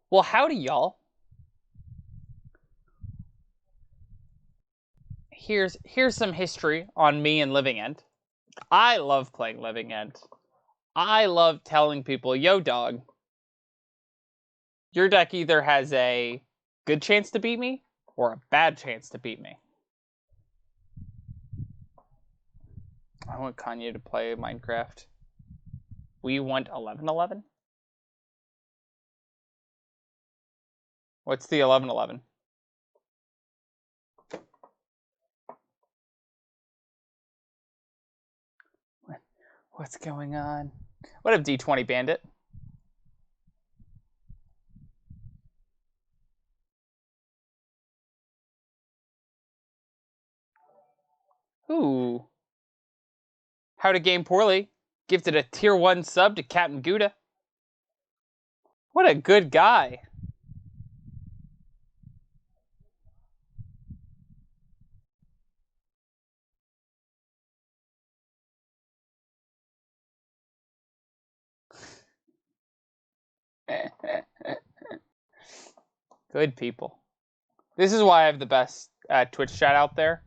Well, howdy, y'all. Here's some history on me and Living End. I love playing Living End. I love telling people, yo, dog, your deck either has a good chance to beat me or a bad chance to beat me. I want Kanye to play Minecraft. We want 11-11? What's the 11-11? What's going on? What up, D20 Bandit? Ooh. How to Game Poorly gifted a tier 1 sub to Captain Gouda. What a good guy. Good people. This is why I have the best Twitch chat out there.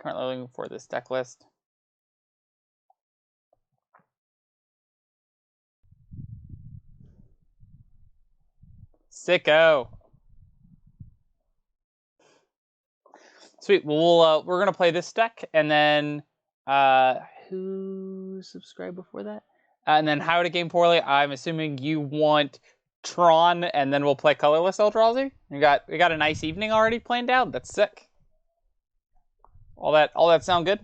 Currently looking for this deck list. Sicko. Sweet. Well, we're gonna play this deck, and then who subscribed before that? And then How to Game Poorly. I'm assuming you want Tron, and then we'll play Colorless Eldrazi. We got a nice evening already planned out. That's sick. All that sound good?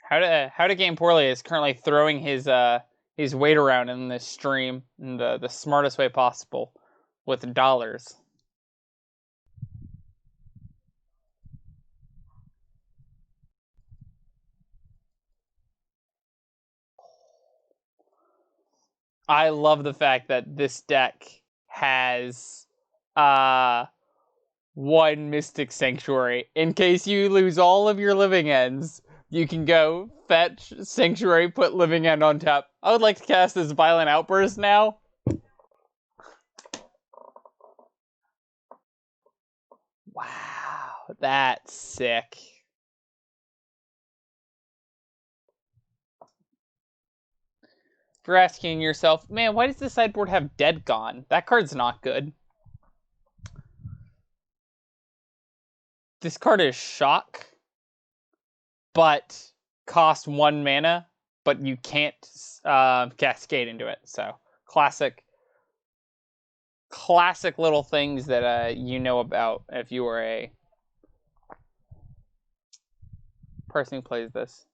How to Game Poorly is currently throwing his weight around in this stream in the smartest way possible with dollars. I love the fact that this deck has one Mystic Sanctuary. In case you lose all of your Living Ends, you can go fetch Sanctuary, put Living End on top. I would like to cast this Violent Outburst now. Wow, that's sick. If you're asking yourself, man, why does the sideboard have Dead Gone? That card's not good. This card is Shock, but costs 1 mana, but you can't cascade into it. So classic little things that you know about if you are a person who plays this.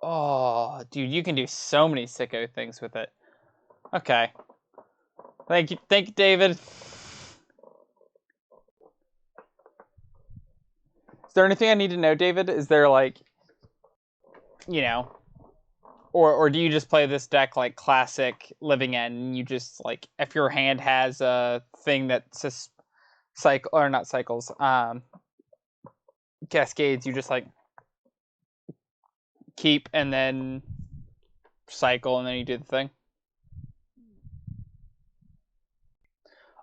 Oh, dude, you can do so many sicko things with it. Okay. Thank you, David. Is there anything I need to know, David? Is there like, you know, or do you just play this deck like classic Living End? And you just like if your hand has a thing that says cycle or not cycles, cascades, you just like keep and then cycle and then you do the thing.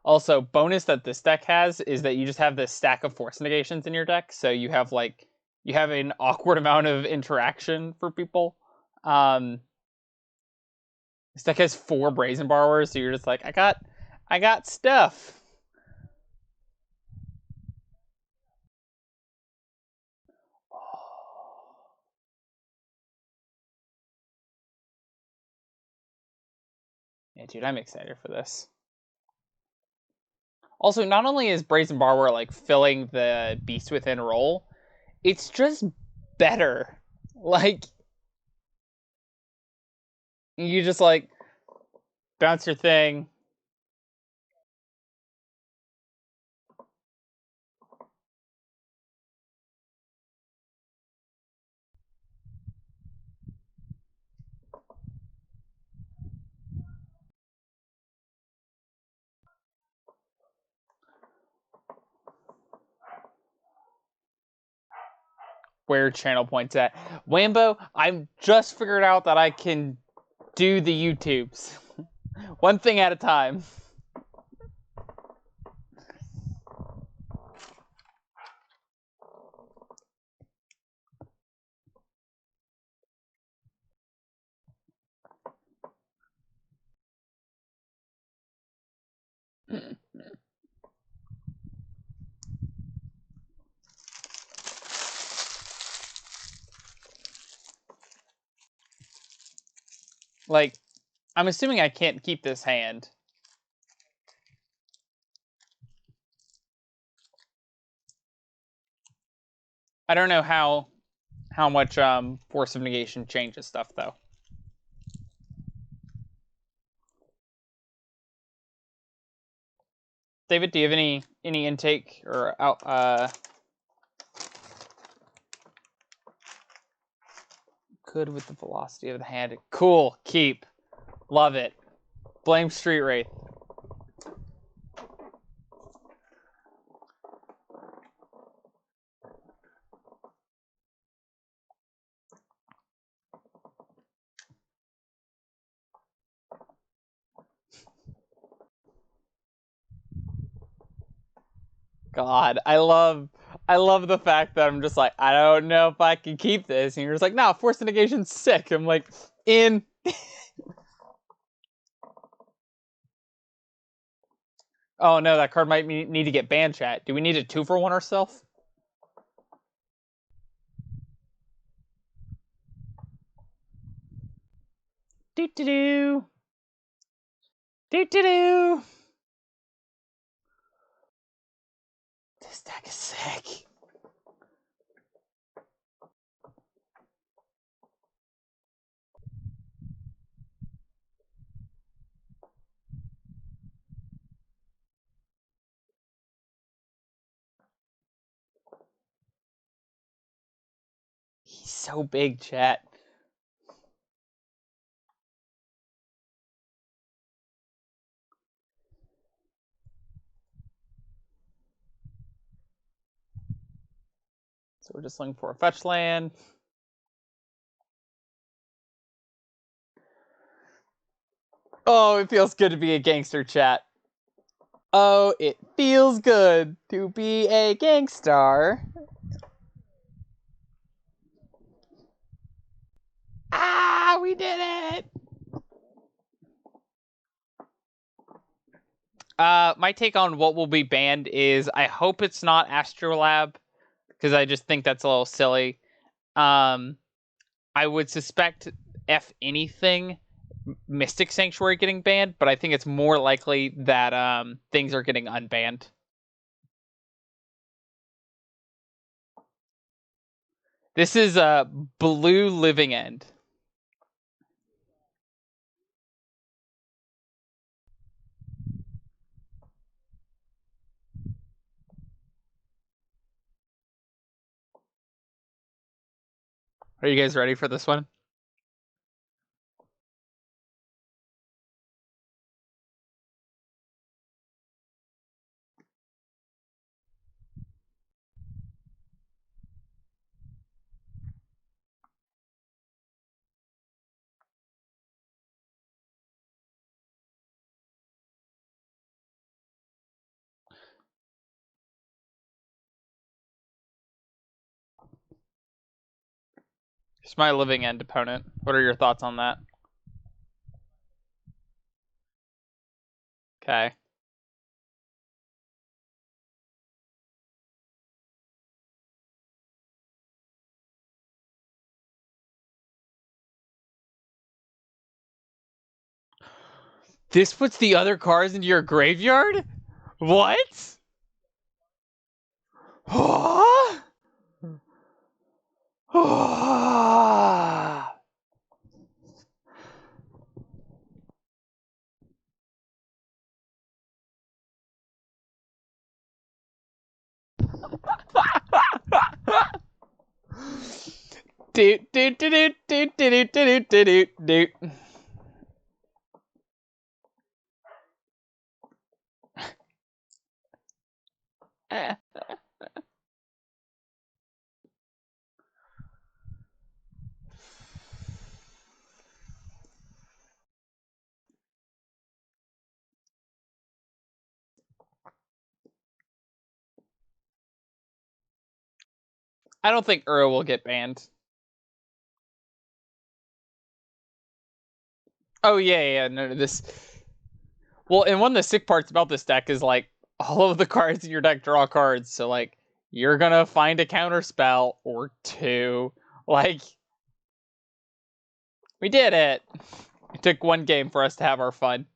Also, bonus that this deck has is that you just have this stack of force negations in your deck, so you have an awkward amount of interaction for people. This deck has 4 Brazen Borrowers, so you're just like, I got stuff. Yeah, dude, I'm excited for this. Also, not only is Brazen Borrower like filling the Beast Within role, it's just better. Like, you just like bounce your thing. Where channel points at. Wambo, I've just figured out that I can do the YouTubes. One thing at a time. Like, I'm assuming I can't keep this hand. I don't know how much force of negation changes stuff though. David, do you have any intake or out good with the velocity of the hand? Cool, keep. Love it. Blame Street Wraith. God, I love the fact that I'm just like, I don't know if I can keep this. And you're just like, no, force of negation's sick. I'm like, in. Oh no, that card might need to get banned, chat. Do we need a 2-for-1 ourselves? Do-do-do. Do-do-do. This deck is sick. He's so big, chat. So we're just looking for a fetch land. Oh, it feels good to be a gangster, chat. Oh, it feels good to be a gangstar. Ah, we did it! My take on what will be banned is I hope it's not Astrolab, because I just think that's a little silly. I would suspect, if anything, Mystic Sanctuary getting banned, but I think it's more likely that things are getting unbanned. This is a blue Living End. Are you guys ready for this one? It's my Living End opponent. What are your thoughts on that? Okay. This puts the other cards into your graveyard? What? Doot doot doot doot doot doot doot doot doot. I don't think Uro will get banned. Oh yeah, no, this. Well, and one of the sick parts about this deck is like all of the cards in your deck draw cards, so like you're gonna find a counter spell or two. Like we did it. It took one game for us to have our fun.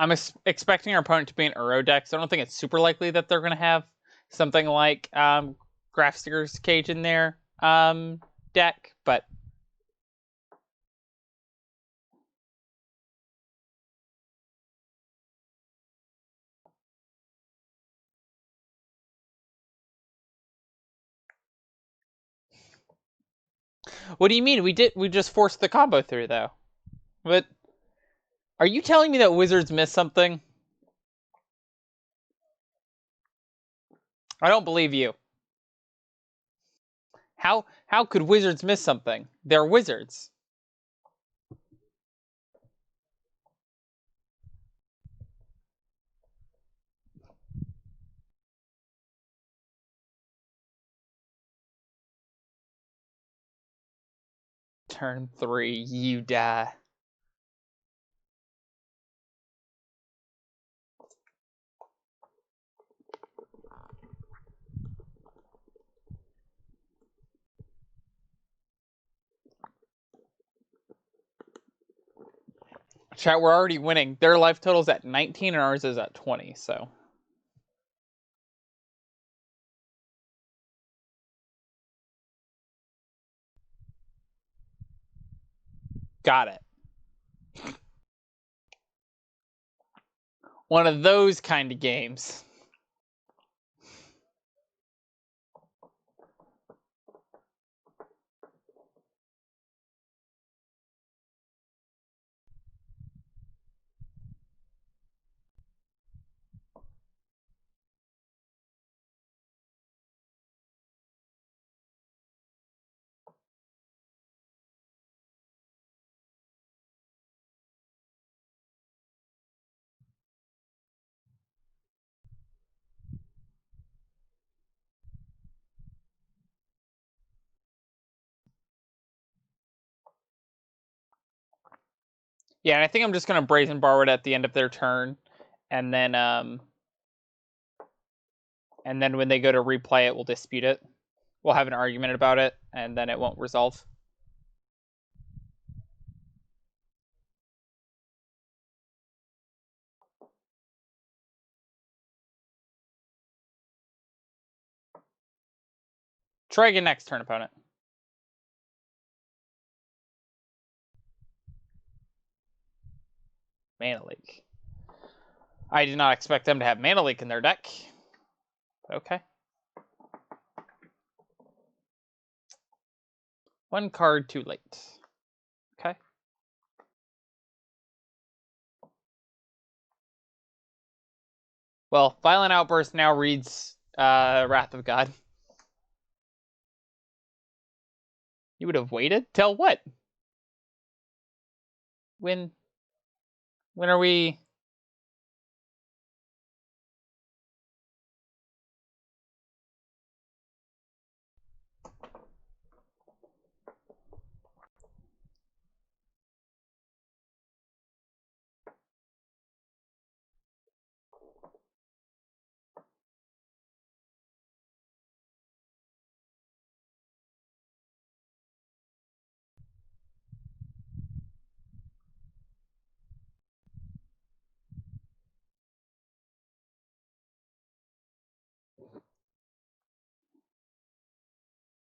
I'm expecting our opponent to be an Uro deck, so I don't think it's super likely that they're gonna have something like Grafsticker's Cage in their deck, but what do you mean? We just forced the combo through though. But are you telling me that Wizards missed something? I don't believe you. How could Wizards miss something? They're Wizards. Turn 3, you die. Chat, we're already winning. Their life total's at 19 and ours is at 20, so. Got it. One of those kind of games. Yeah, and I think I'm just gonna Brazen Borrow it at the end of their turn, and then when they go to replay it, we'll dispute it. We'll have an argument about it, and then it won't resolve. Try again next turn, opponent. Mana Leak. I did not expect them to have Mana Leak in their deck. Okay. One card too late. Okay. Well, Violent Outburst now reads Wrath of God. You would have waited? Till what? When are we...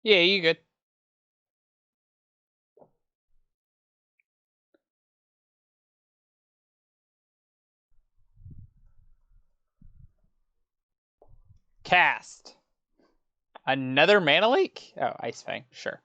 Yeah, you good. Cast. Another mana leak? Oh, Ice Fang, sure.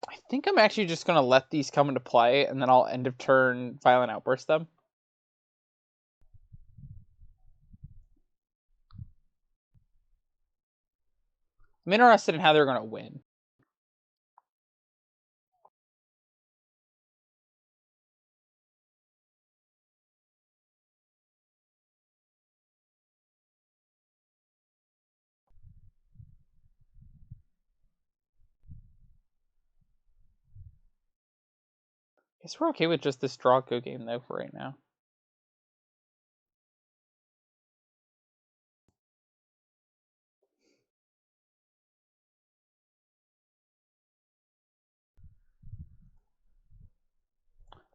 I think I'm actually just going to let these come into play, and then I'll end of turn Violent Outburst them. I'm interested in how they're going to win. I guess we're okay with just this draw go game, though, for right now.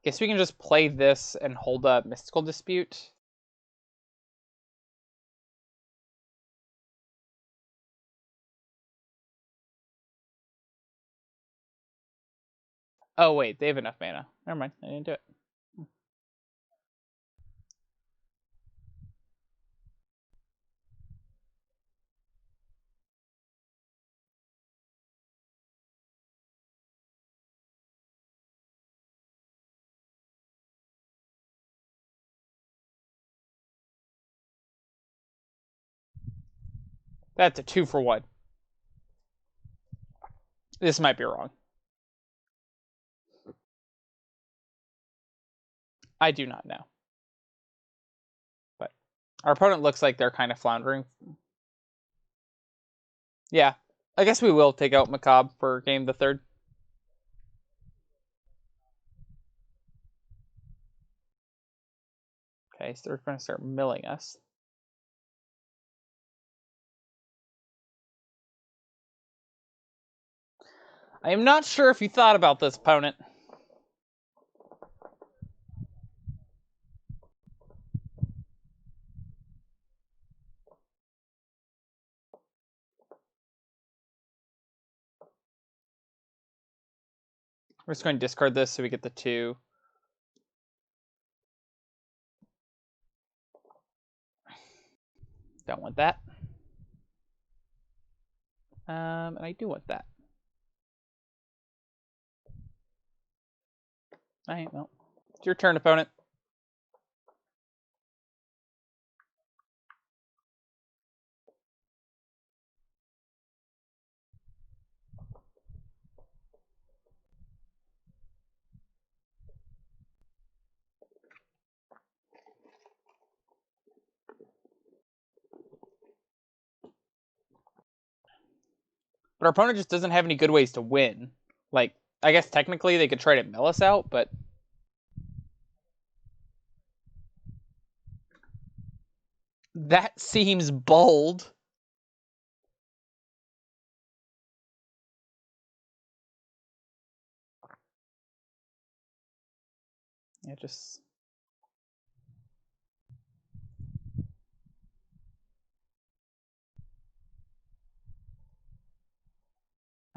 Guess we can just play this and hold up Mystical Dispute. Oh, wait, they have enough mana. Never mind, I didn't do it. That's a 2-for-1. This might be wrong. I do not know. But our opponent looks like they're kind of floundering. Yeah, I guess we will take out Macabre for game the third. Okay, so they're going to start milling us. I am not sure if you thought about this, opponent. We're just going to discard this so we get the 2. Don't want that. And I do want that. Alright, well, it's your turn, opponent. But our opponent just doesn't have any good ways to win. Like, I guess technically they could try to mill us out, but that seems bold. Yeah, just...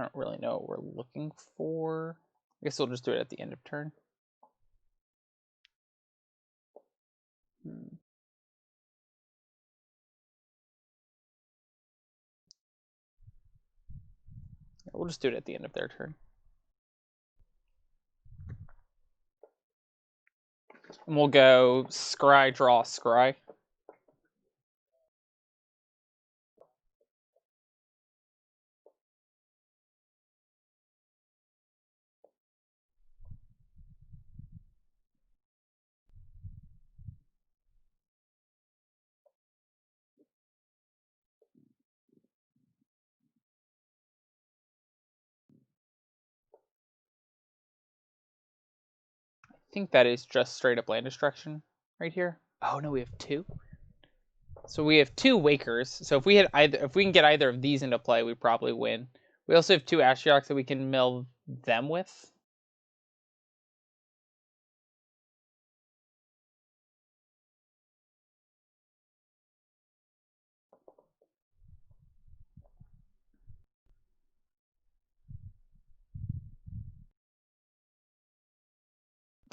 I don't really know what we're looking for. I guess we'll just do it at the end of turn. Yeah, we'll just do it at the end of their turn. And we'll go scry, draw, scry. think that is just straight up land destruction right here. Oh no, we have 2. So we have 2 Wakers. So if we can get either of these into play, we probably win. We also have 2 Ashiok that we can mill them with.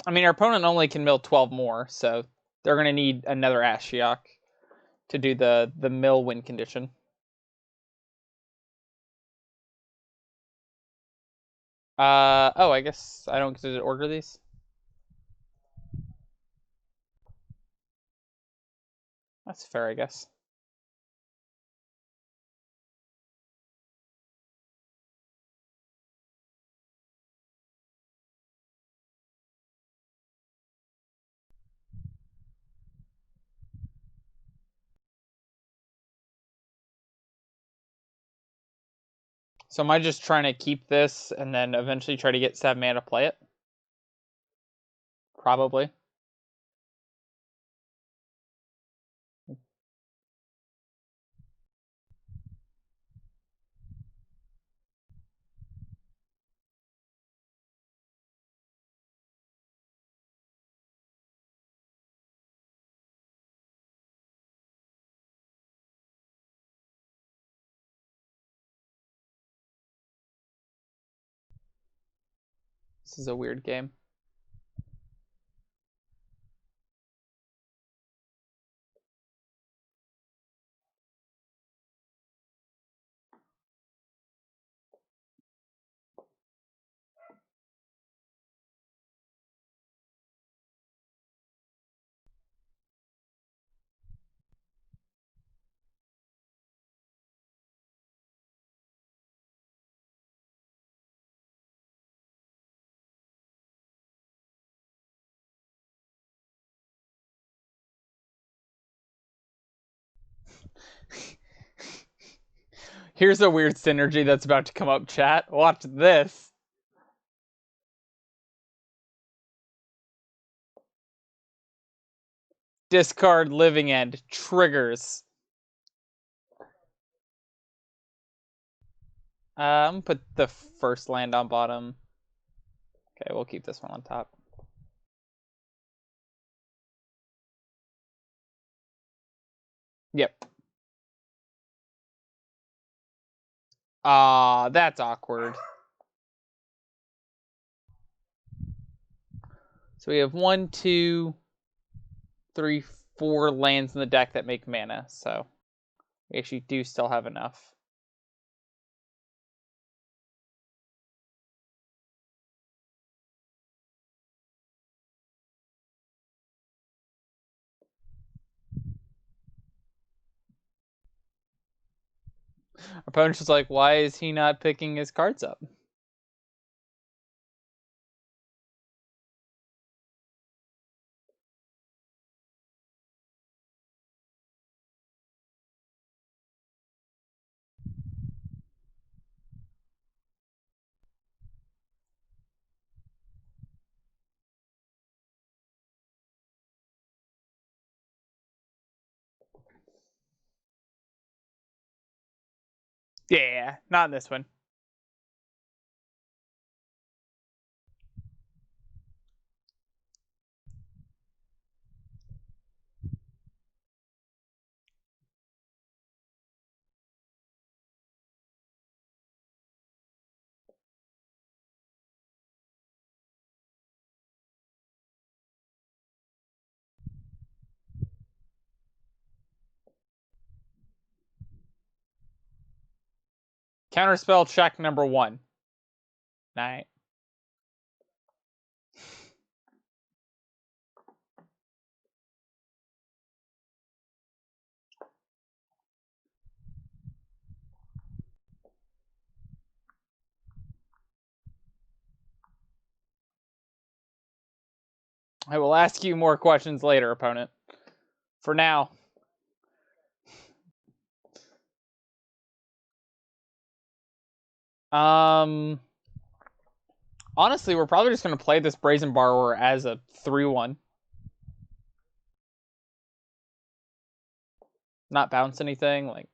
I mean, our opponent only can mill 12 more, so they're going to need another Ashiok to do the mill win condition. Oh, I guess I don't get to order these. That's fair, I guess. So am I just trying to keep this and then eventually try to get 7 mana to play it? Probably. This is a weird game. Here's a weird synergy that's about to come up, chat. Watch this. Discard Living End. Triggers. I'm gonna put the first land on bottom. Okay, we'll keep this one on top. Yep. That's awkward. So we have 1, 2, 3, 4 lands in the deck that make mana, so we actually do still have enough. Opponent's just like, why is he not picking his cards up? Yeah, not in this one. Counterspell check number 1. Night. I will ask you more questions later, opponent. For now. Honestly, we're probably just going to play this Brazen Borrower as a 3-1. Not bounce anything, like...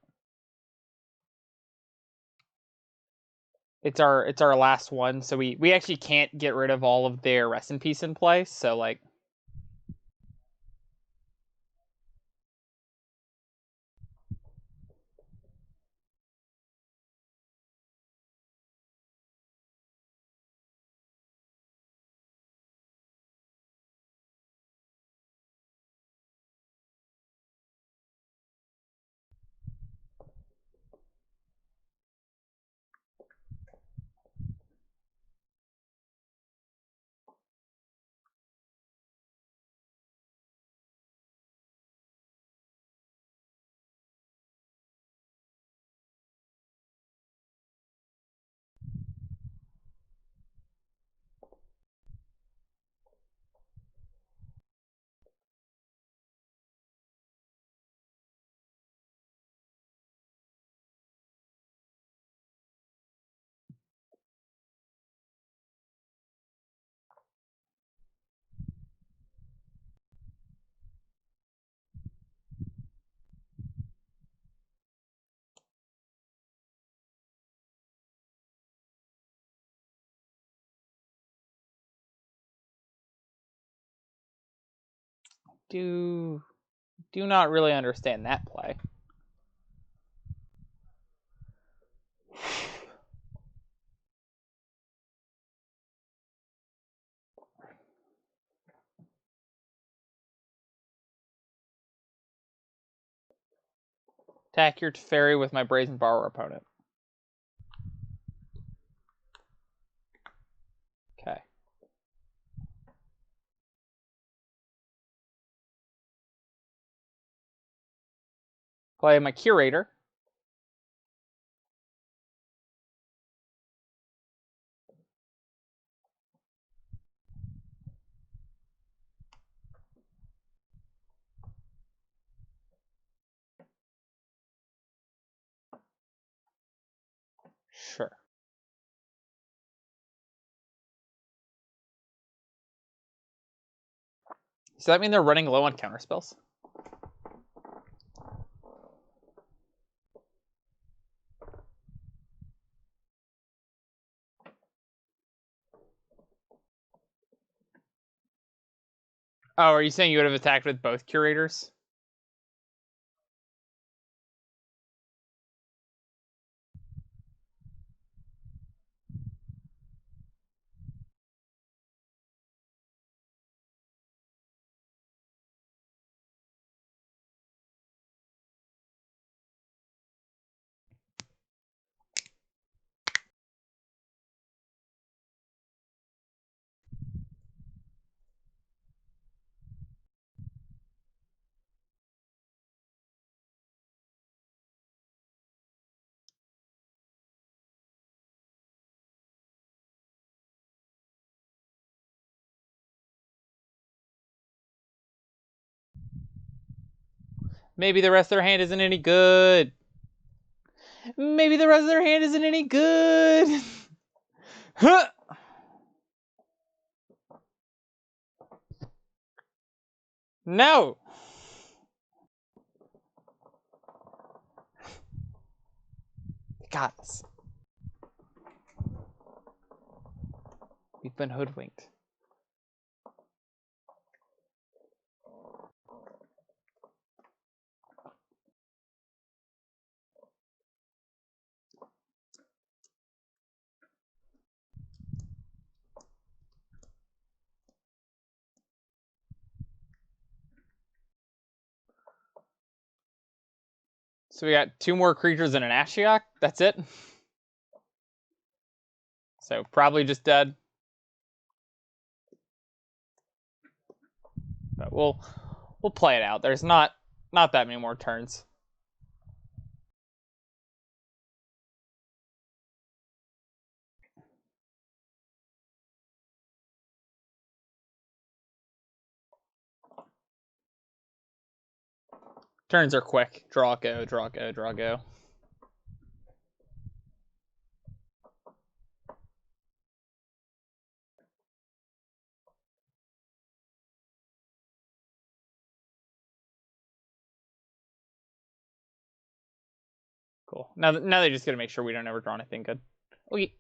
It's our last one, so we actually can't get rid of all of their Rest in Peace in play, so, like... Do not really understand that play. Attack your Teferi with my Brazen Borrower opponent. Okay. Play my Curator. Sure. Does that mean they're running low on counterspells? Oh, are you saying you would have attacked with both Curators? Maybe the rest of their hand isn't any good. Maybe the rest of their hand isn't any good. Huh. No. Got us. We've been hoodwinked. So we got 2 more creatures and an Ashiok. That's it. So probably just dead. But we'll play it out. There's not that many more turns. Turns are quick. Draw, go, draw, go, draw, go. Cool. Now they just gotta make sure we don't ever draw anything good. Okay.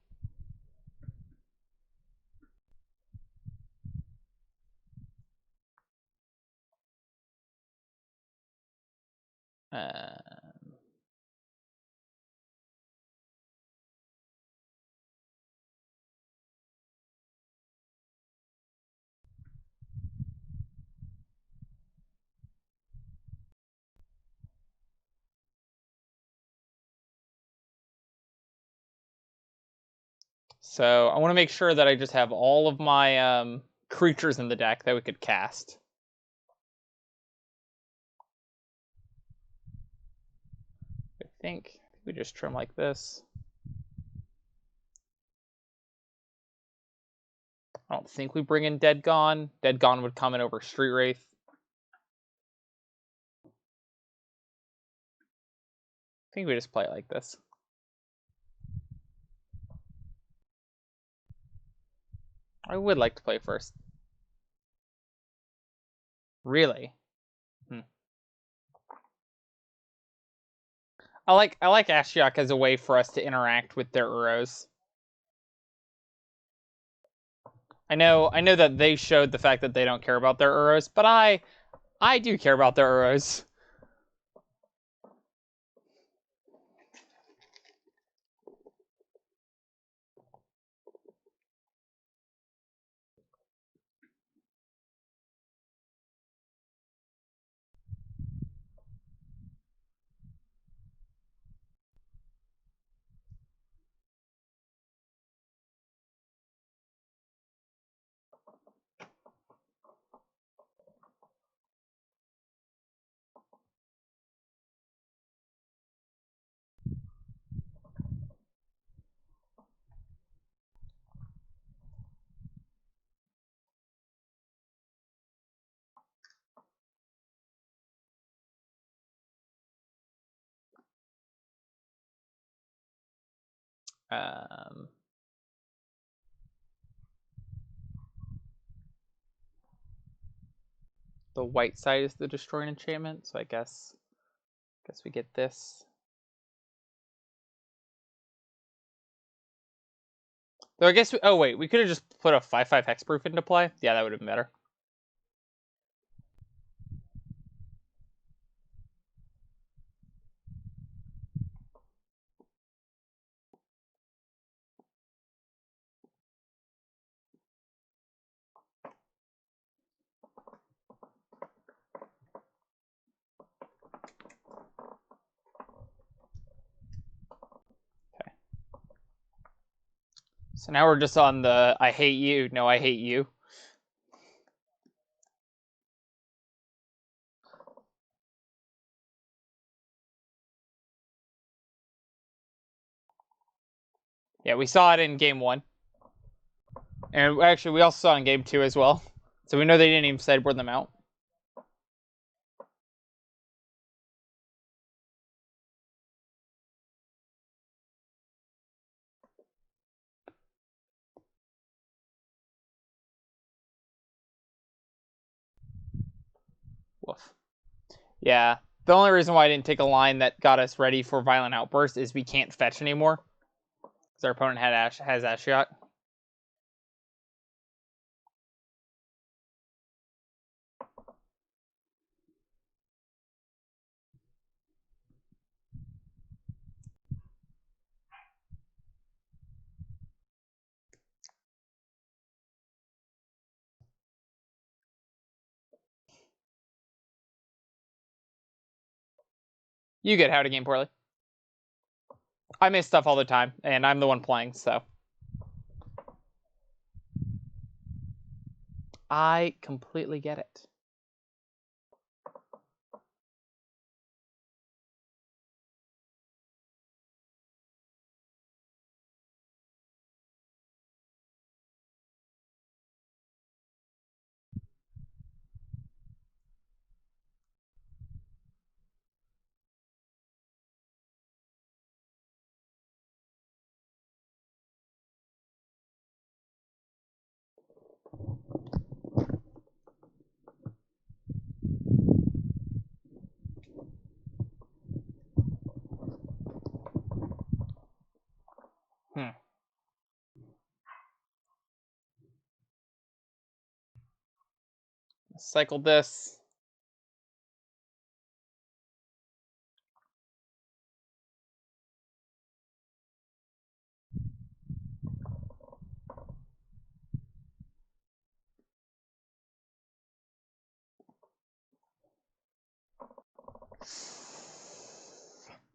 So I want to make sure that I just have all of my creatures in the deck that we could cast. I think we just trim like this. I don't think we bring in Dead Gone. Dead Gone would come in over Street Wraith. I think we just play it like this. I would like to play first. Really? I like Ashiok as a way for us to interact with their Uros. I know that they showed the fact that they don't care about their Uros, but I do care about their Uros. The white side is the destroy enchantment, so I guess we get this. Though I guess oh wait, we could have just put a 5/5 hexproof into play. Yeah, that would have been better. So now we're just on the I hate you, no I hate you. Yeah, we saw it in game 1. And actually we also saw it in game 2 as well. So we know they didn't even sideboard them out. Woof. Yeah. The only reason why I didn't take a line that got us ready for Violent Outburst is we can't fetch anymore. Because our opponent has Ashiok. You get how to game poorly. I miss stuff all the time, and I'm the one playing, so. I completely get it. Hmm. Cycle this.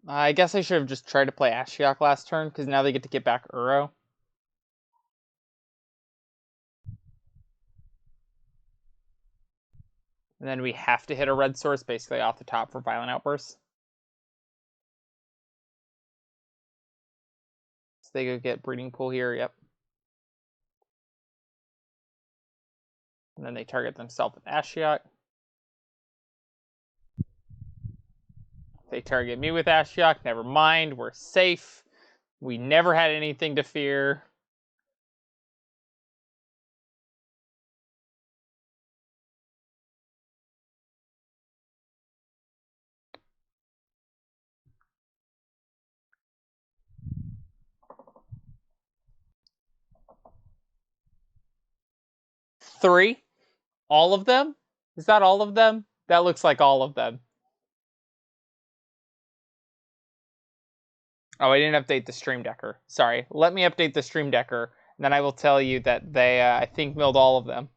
I guess I should have just tried to play Ashiok last turn, because now they get back Uro. And then we have to hit a red source basically off the top for Violent Outbursts. So they go get Breeding Pool here, yep. And then they target themselves with Ashiok. They target me with Ashiok, never mind, we're safe. We never had anything to fear. Three? All of them? Is that all of them? That looks like all of them. Oh, I didn't update the Stream Decker. Sorry. Let me update the Stream Decker, and then I will tell you that they, I think, milled all of them.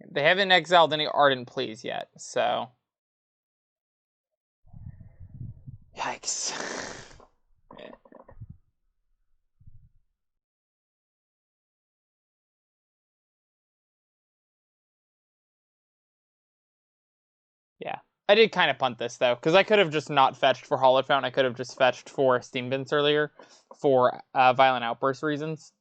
They haven't exiled any Ardent Pleas yet, so... Yikes. Yeah. I did kind of punt this, though, because I could have just not fetched for Hollow Fountain. I could have just fetched for Steam Vents earlier for Violent Outburst reasons.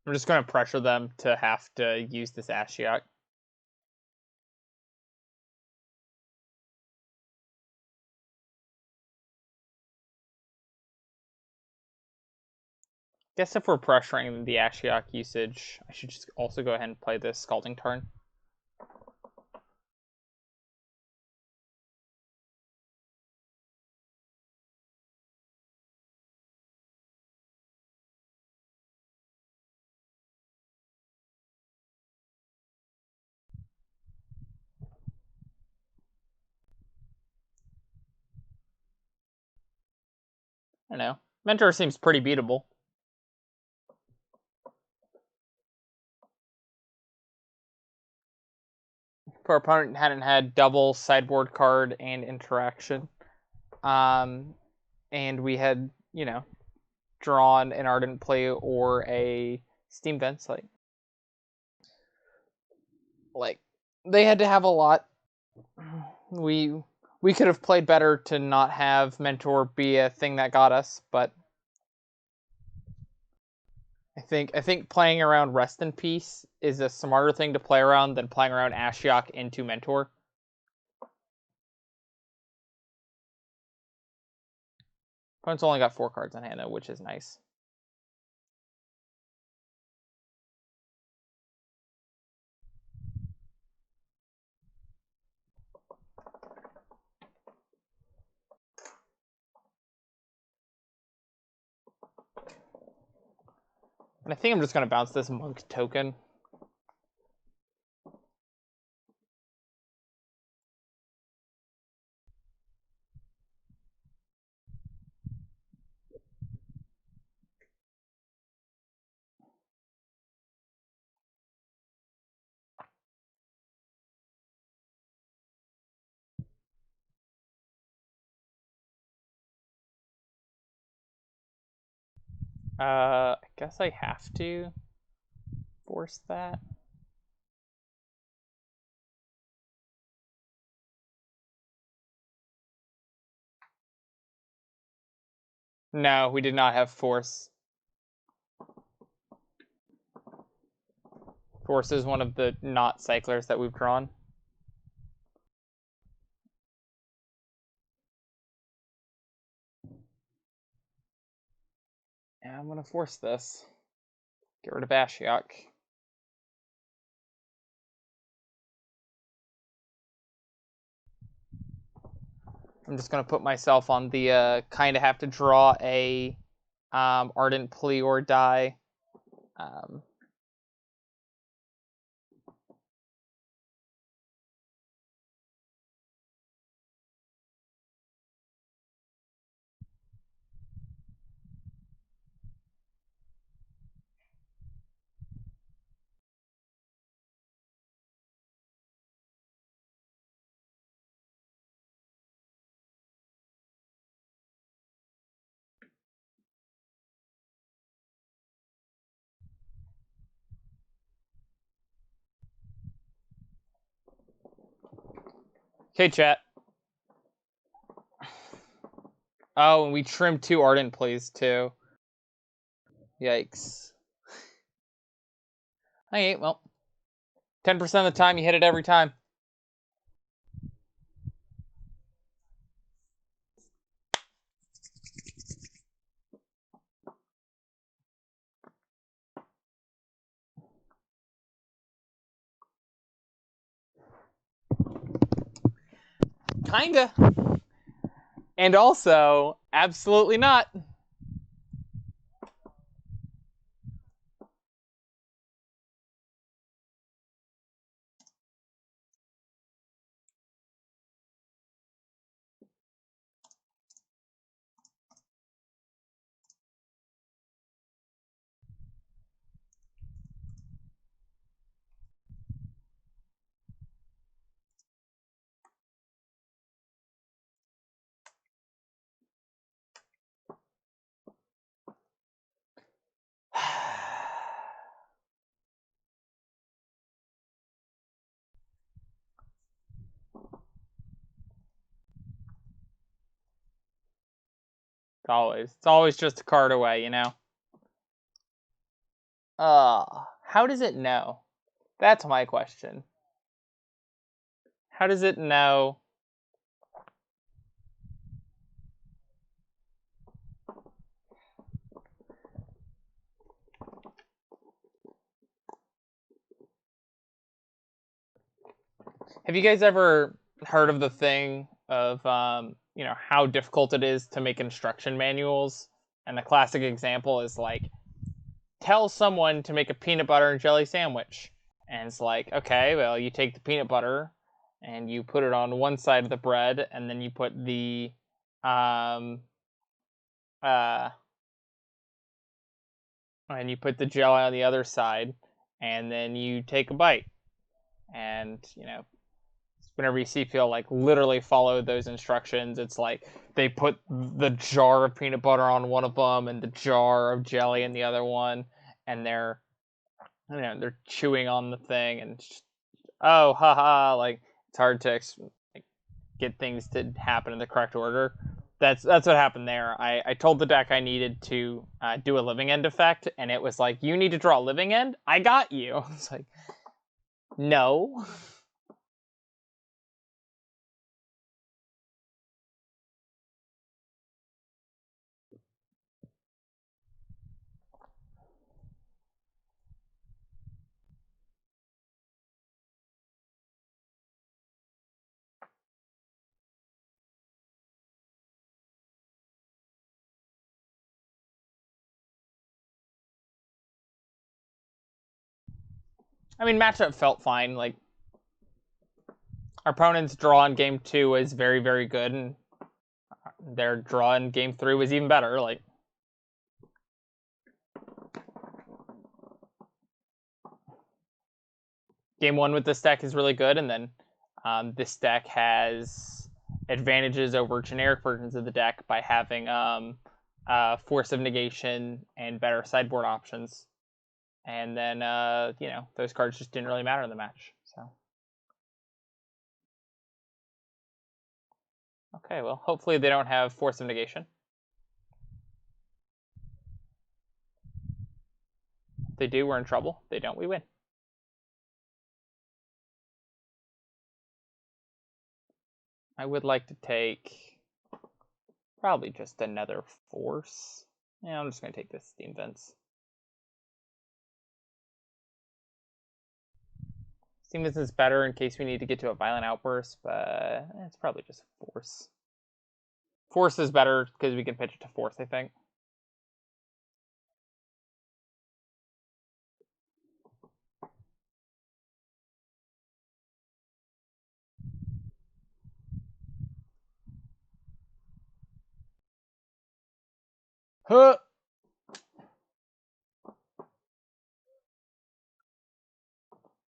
I'm just going to pressure them to have to use this Ashiok. Guess if we're pressuring the Ashiok usage, I should just also go ahead and play this Scalding Tarn. I don't know. Mentor seems pretty beatable. If our opponent hadn't had double sideboard card and interaction, and we had, you know, drawn an Ardent Play or a Steam Vents, like they had to have a lot. We could have played better to not have Mentor be a thing that got us, but I think playing around Rest in Peace is a smarter thing to play around than playing around Ashiok into Mentor. Opponent's only got 4 cards on hand though, which is nice. And I think I'm just going to bounce this Monk token. I guess I have to force that. No, we did not have force. Force is one of the not cyclers that we've drawn. Yeah, I'm gonna force this. Get rid of Ashiok. I'm just gonna put myself on the kind of have to draw a Ardent Plea or die. Okay, chat. Oh, and we trimmed 2 Ardent Pleas too. Yikes. Okay, well, 10% of the time you hit it every time. Kinda. And also, absolutely not. It's always just a card away, you know? How does it know? That's my question. How does it know? Have you guys ever heard of the thing of, how difficult it is to make instruction manuals? And the classic example is like, tell someone to make a peanut butter and jelly sandwich. And it's like, okay, well, you take the peanut butter and you put it on one side of the bread, and then you put the and you put the jelly on the other side, and then you take a bite. And, whenever you see people like literally follow those instructions, it's like they put the jar of peanut butter on one of them and the jar of jelly in the other one, and they're chewing on the thing, and oh, haha, like it's hard to like, get things to happen in the correct order. That's what happened there. I told the deck I needed to do a living end effect, and it was like, you need to draw a living end? I got you. It's like, no. I mean, matchup felt fine. Like, our opponent's draw in game 2 was very, very good, and their draw in game 3 was even better. Like, game 1 with this deck is really good, and then this deck has advantages over generic versions of the deck by having Force of Negation, and better sideboard options. And then, those cards just didn't really matter in the match. So, okay, well, hopefully they don't have Force of Negation. If they do, we're in trouble. If they don't, we win. I would like to take probably just another Force. Yeah, I'm just going to take this Steam Vents. Steam Vents is better in case we need to get to a Violent Outburst, but it's probably just Force. Force is better because we can pitch it to Force, I think. Huh!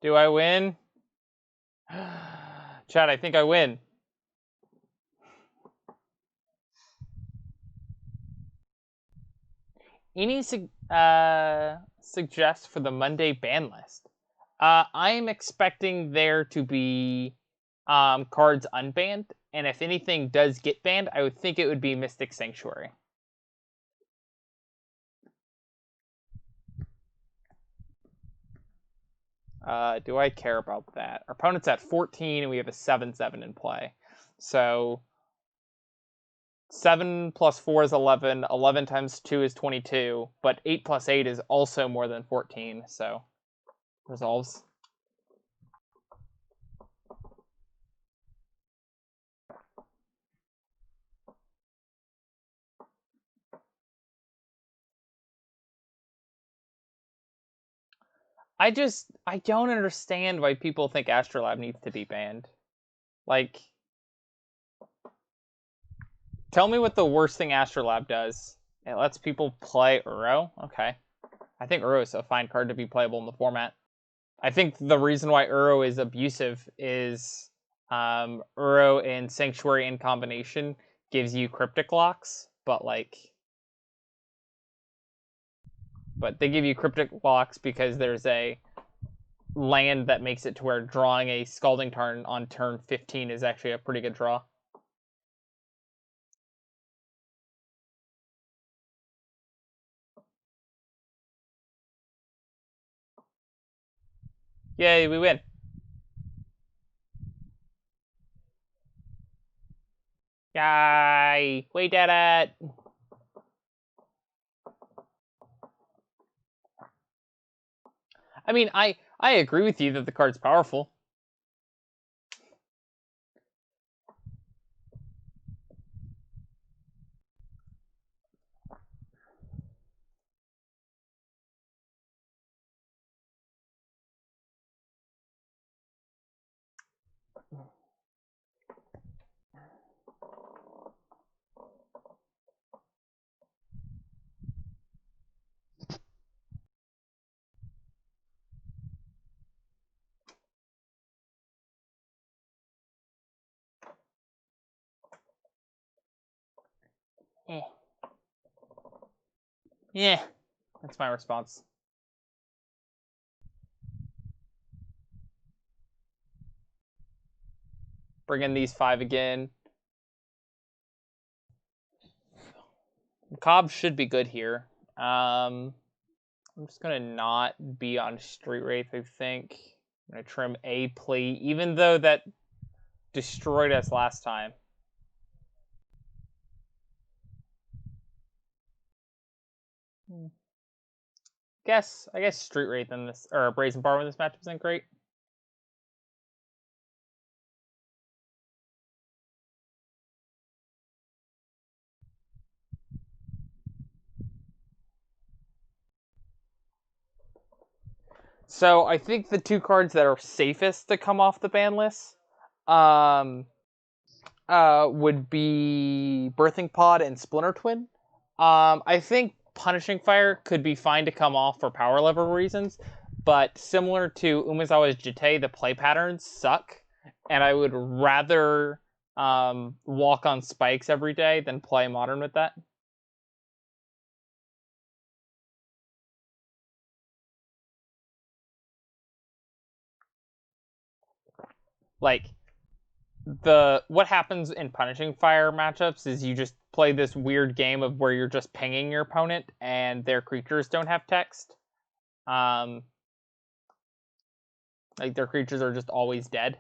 Do I win? Chad, I think I win. Any suggests for the Monday ban list? I'm expecting there to be cards unbanned, and if anything does get banned, I would think it would be Mystic Sanctuary. Do I care about that? Our opponent's at 14, and we have a 7/7 in play. So 7 plus 4 is 11. 11 times 2 is 22. But 8 plus 8 is also more than 14. So resolves. I don't understand why people think Astrolab needs to be banned. Like, tell me what the worst thing Astrolab does. It lets people play Uro? Okay. I think Uro is a fine card to be playable in the format. I think the reason why Uro is abusive is Uro and Sanctuary in combination gives you cryptic locks, but they give you cryptic locks because there's a land that makes it to where drawing a Scalding Tarn on turn 15 is actually a pretty good draw. Yay, we win. Yay, we did it. I mean, I agree with you that the card's powerful. Eh. Yeah, that's my response. Bring in these 5 again. Cobb should be good here. I'm just gonna not be on Street Wraith, I think. I'm gonna trim a plea, even though that destroyed us last time. I guess Street Wraith in this, or Brazen Bar in this match isn't great. So I think the 2 cards that are safest to come off the ban list would be Birthing Pod and Splinter Twin. I think Punishing Fire could be fine to come off for power level reasons, but similar to Umezawa's Jite, the play patterns suck, and I would rather walk on spikes every day than play Modern with that. like what happens in punishing fire matchups is you just play this weird game of where you're just pinging your opponent and their creatures don't have text. Like their creatures are just always dead.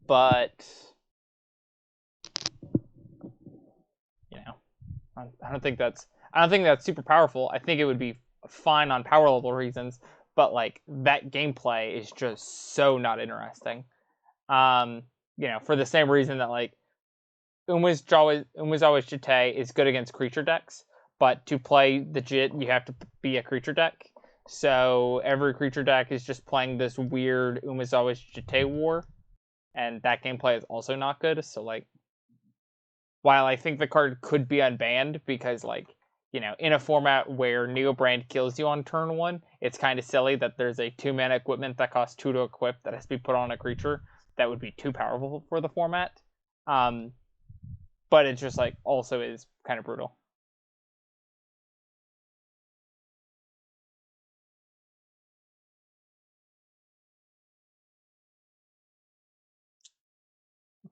But you know, I don't think that's super powerful. I think it would be fine on power level reasons, but like that gameplay is just so not interesting. For the same reason that like Umezawa's Jite is good against creature decks, but to play the Jit, you have to be a creature deck. So every creature deck is just playing this weird Umezawa's Jite war, and that gameplay is also not good. So like, while I think the card could be unbanned because like, in a format where Neobrand kills you on turn 1, it's kind of silly that there's a 2-mana equipment that costs 2 to equip that has to be put on a creature that would be too powerful for the format. But it just like also is kind of brutal.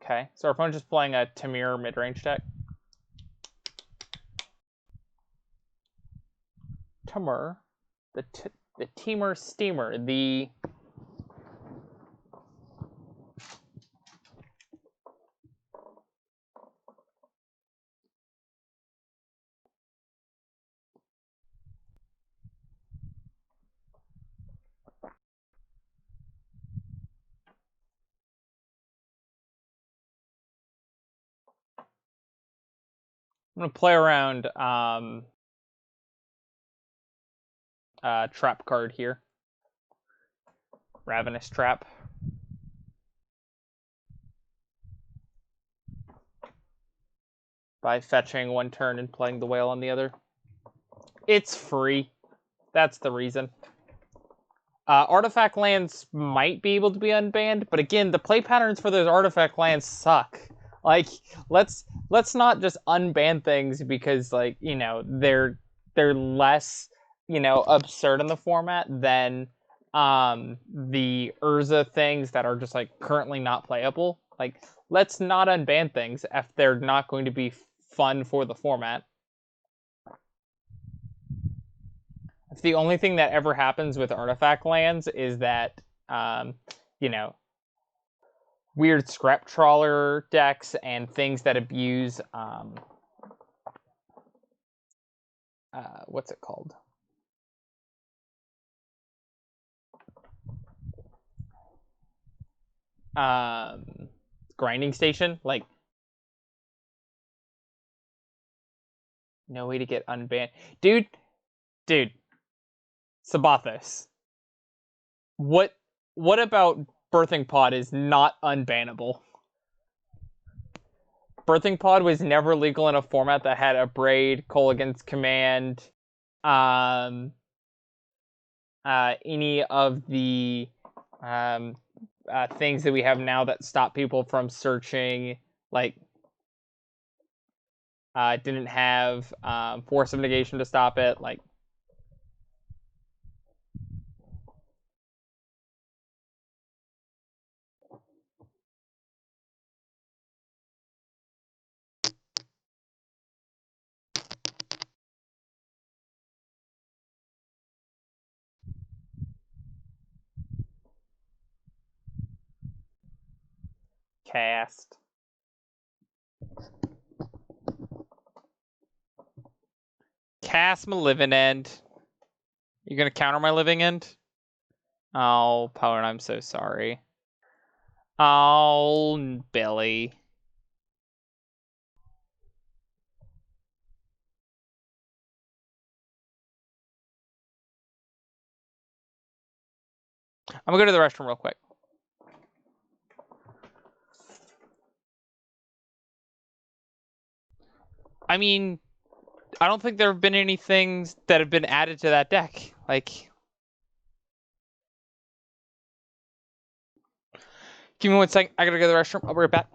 Okay, so our opponent's just playing a Tamir midrange deck. Tamir, the Teamer Steamer, the I'm gonna play around trap card here. Ravenous Trap. By fetching 1 turn and playing the whale on the other. It's free. That's the reason. Artifact lands might be able to be unbanned, but again, the play patterns for those artifact lands suck. Like, let's not just unban things because like, they're less, absurd in the format than the Urza things that are just like currently not playable. Like, let's not unban things if they're not going to be fun for the format. If the only thing that ever happens with artifact lands is that weird scrap trawler decks and things that abuse what's it called? Grinding station, like no way to get unbanned. Dude, Sabathos. What about Birthing Pod is not unbannable? Birthing Pod was never legal in a format that had a Braid, Kolaghan's Command, any of the things that we have now that stop people from searching, like didn't have Force of Negation to stop it, like. Cast. Cast my living end. You gonna counter my living end? Oh, Poet, I'm so sorry. Oh, Billy. I'm gonna go to the restroom real quick. I mean, I don't think there have been any things that have been added to that deck. Like, give me 1 second. I gotta go to the restroom. I'll be right back.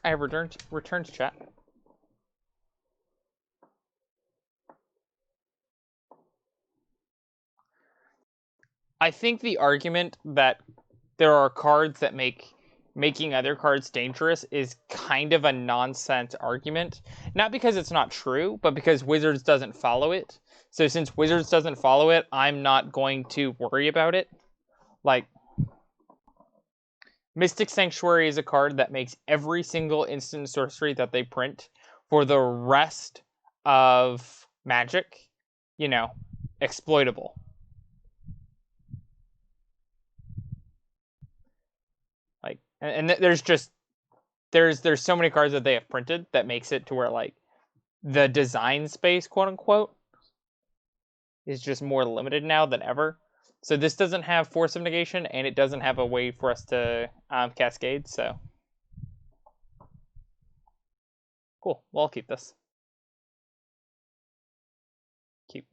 I have returned to chat. I think the argument that there are cards that making other cards dangerous is kind of a nonsense argument. Not because it's not true, but because Wizards doesn't follow it. So since Wizards doesn't follow it, I'm not going to worry about it. Like, Mystic Sanctuary is a card that makes every single instant sorcery that they print for the rest of Magic, exploitable. Like, and there's so many cards that they have printed that makes it to where like the design space, quote unquote, is just more limited now than ever. So this doesn't have Force of Negation, and it doesn't have a way for us to cascade. So cool. Well, I'll keep this. Keep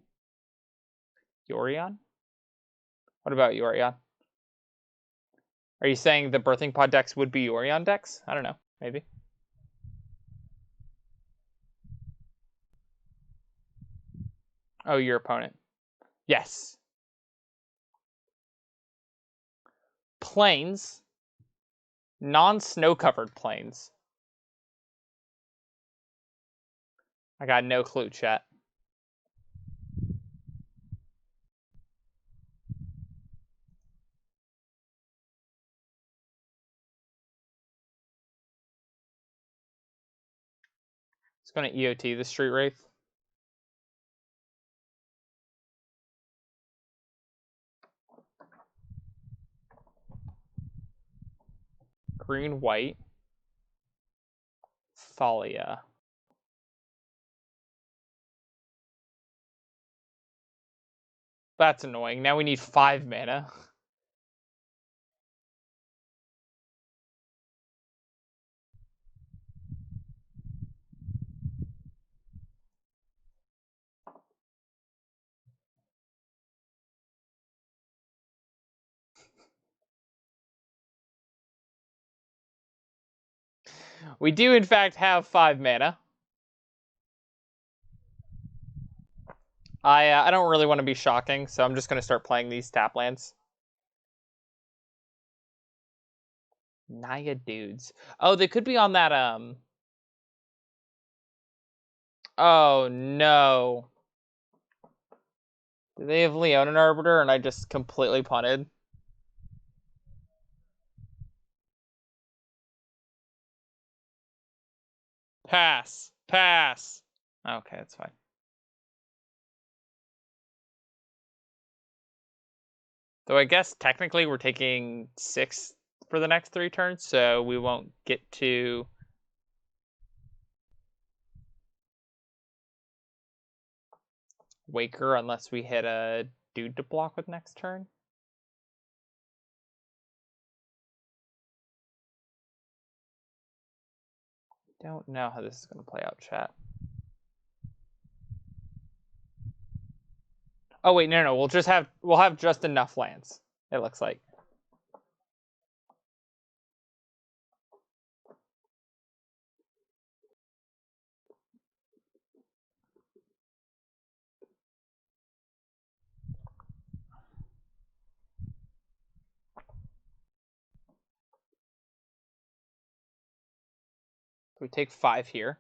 Yorion. What about Yorion? Are you saying the Birthing Pod decks would be Yorion decks? I don't know. Maybe. Oh, your opponent. Yes. Plains. Non-snow covered plains. I got no clue, chat. It's going to EOT the Street Wraith. Green, white. Thalia. That's annoying. Now we need 5 mana. We do, in fact, have 5 mana. I don't really want to be shocking, so I'm just going to start playing these tap lands. Naya dudes. Oh, they could be on that, Oh, no. Do they have Leonin Arbiter and I just completely punted? Pass. Pass. Okay, that's fine. Though I guess technically we're taking 6 for the next 3 turns, so we won't get to... Waker unless we hit a dude to block with next turn. Don't know how this is going to play out, chat. Oh wait, no, we'll have just enough lands. It looks like. We take 5 here.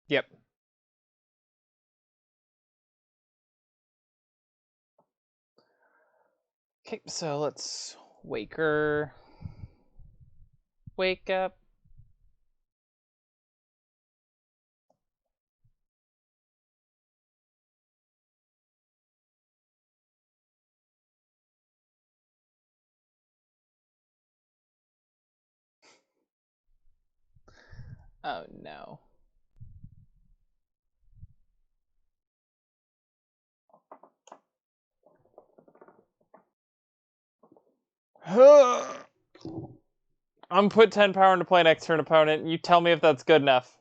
Yep. Okay, so let's Waker. Wake up. Oh no. I'm put 10 power into play next turn, opponent. You tell me if that's good enough.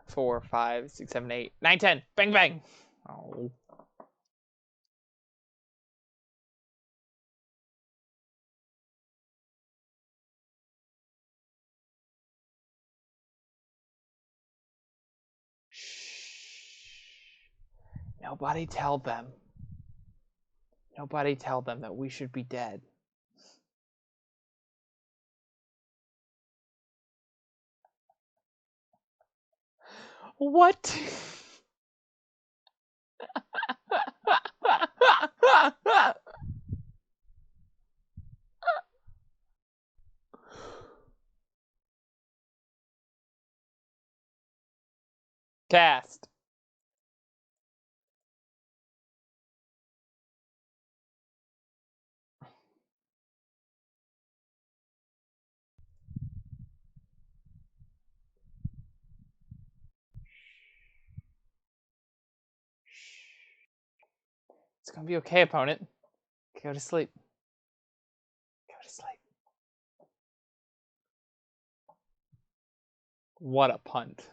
Four, 5, 6, 7, 8, 9, 10. Bang, bang. Oh. Nobody tell them. Nobody tell them that we should be dead. What? Cast. It's gonna be okay, opponent. Go to sleep. Go to sleep. What a punt.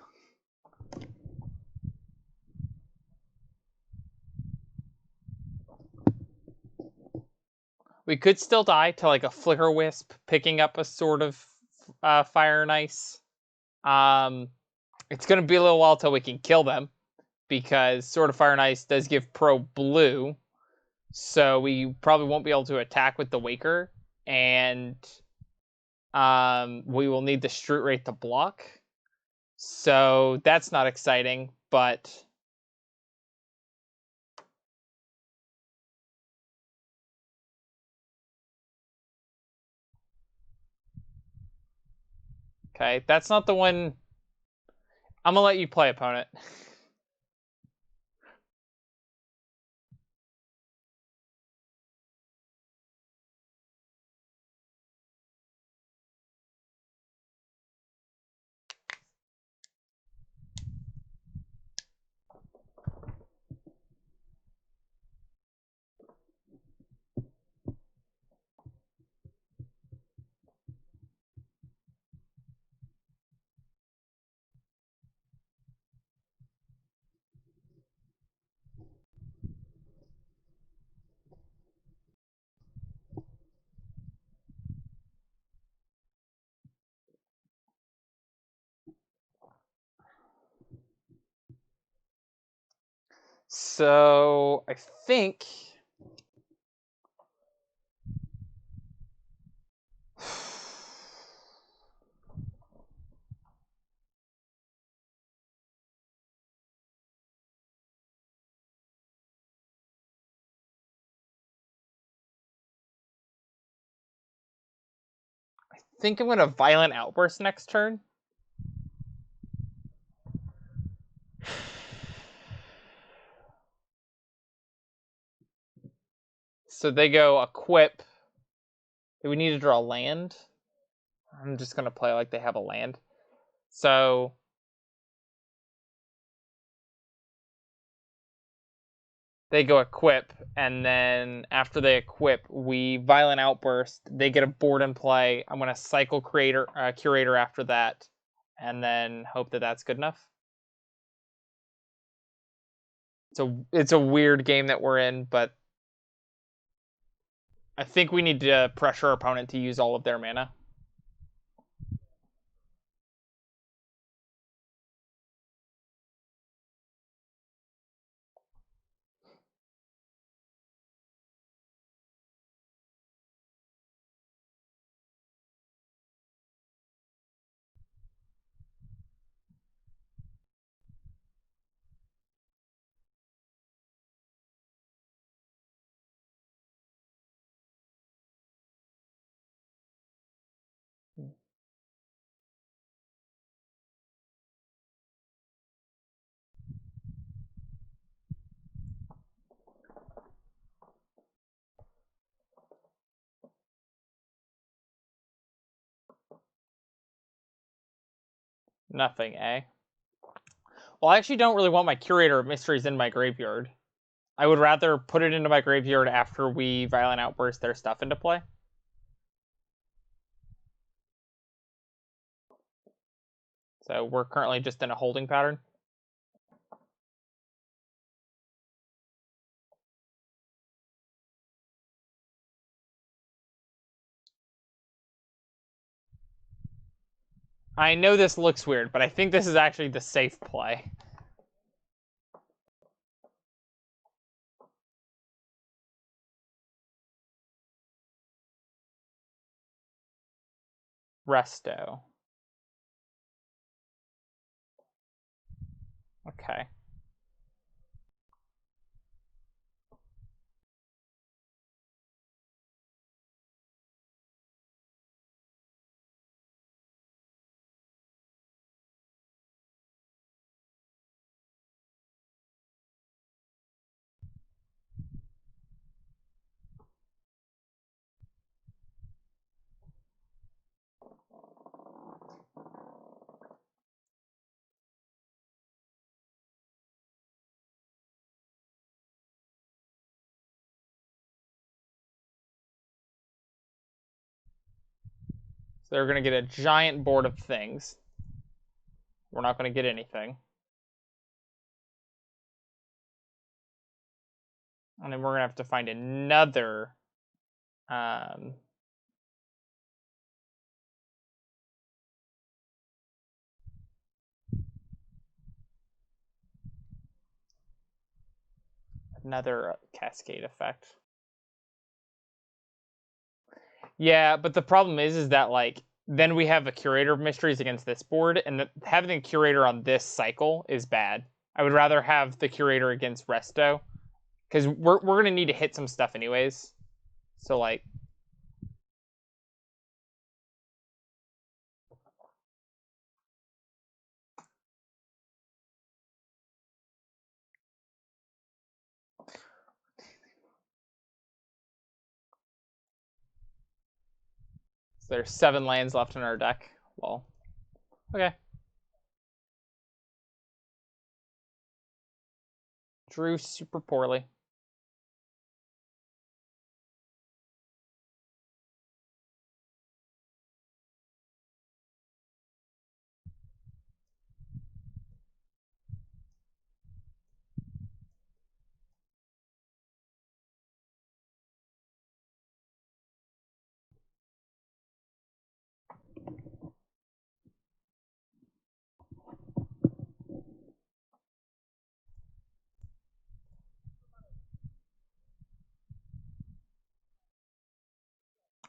We could still die to like a flicker wisp picking up a sort of fire and ice. It's gonna be a little while till we can kill them because Sword of Fire and Ice does give pro blue, so we probably won't be able to attack with the Waker, and we will need the Street Rate to block. So that's not exciting, but okay, that's not the one. I'm gonna let you play, opponent. So I think I'm gonna Violent Outburst next turn. So they go equip. Do we need to draw land? I'm just gonna play like they have a land. So they go equip, and then after they equip, we Violent Outburst. They get a board in play. I'm gonna cycle Curator after that, and then hope that that's good enough. It's a weird game that we're in, but I think we need to pressure our opponent to use all of their mana. Nothing, eh? Well, I actually don't really want my Curator of Mysteries in my graveyard. I would rather put it into my graveyard after we Violent Outburst their stuff into play. So we're currently just in a holding pattern. I know this looks weird, but I think this is actually the safe play. Resto. Okay. So they're going to get a giant board of things. We're not going to get anything. And then we're going to have to find another... another cascade effect. Yeah, but the problem is that, like, then we have a Curator of Mysteries against this board, and having a Curator on this cycle is bad. I would rather have the Curator against Resto, because we're going to need to hit some stuff anyways. So, like... So there's 7 lands left in our deck. Well, okay. Drew super poorly.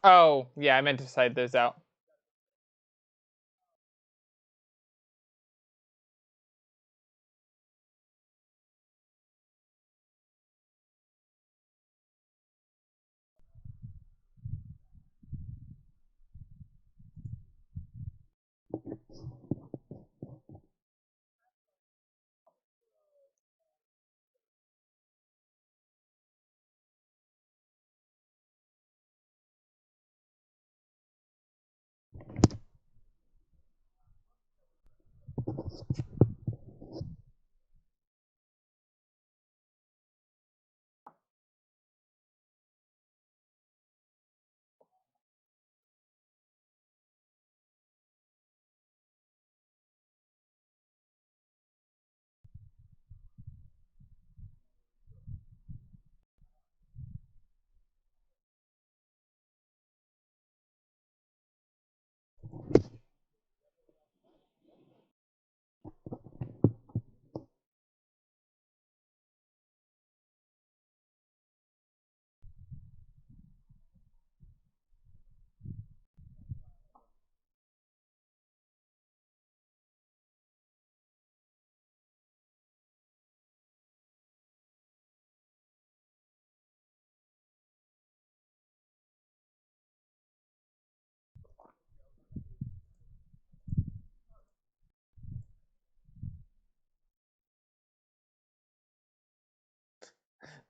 Oh, yeah, I meant to side those out.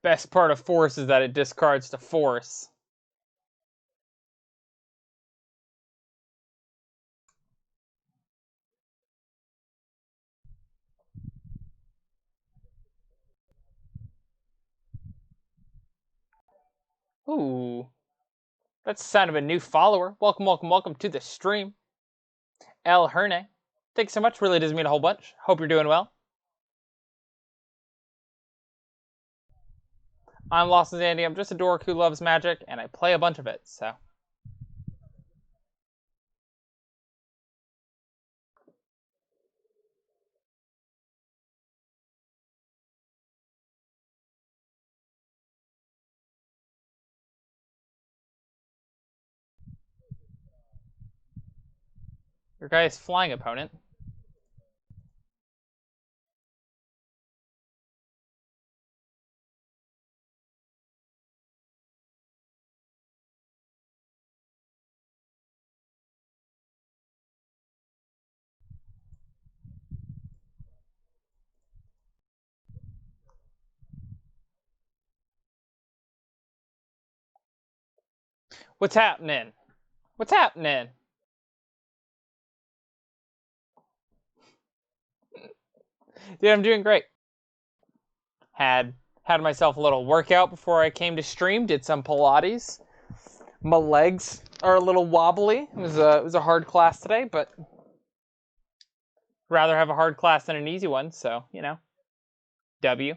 Best part of Force is that it discards to Force. Ooh, that's the sound of a new follower. Welcome, welcome, welcome to the stream. El Herne. Thanks so much. Really does mean a whole bunch. Hope you're doing well. I'm Lost and Zandy. I'm just a dork who loves magic, and I play a bunch of it, so. Your guy's flying opponent. What's happening? What's happening? Dude, I'm doing great. Had myself a little workout before I came to stream. Did some Pilates. My legs are a little wobbly. It was a hard class today, but rather have a hard class than an easy one. So W.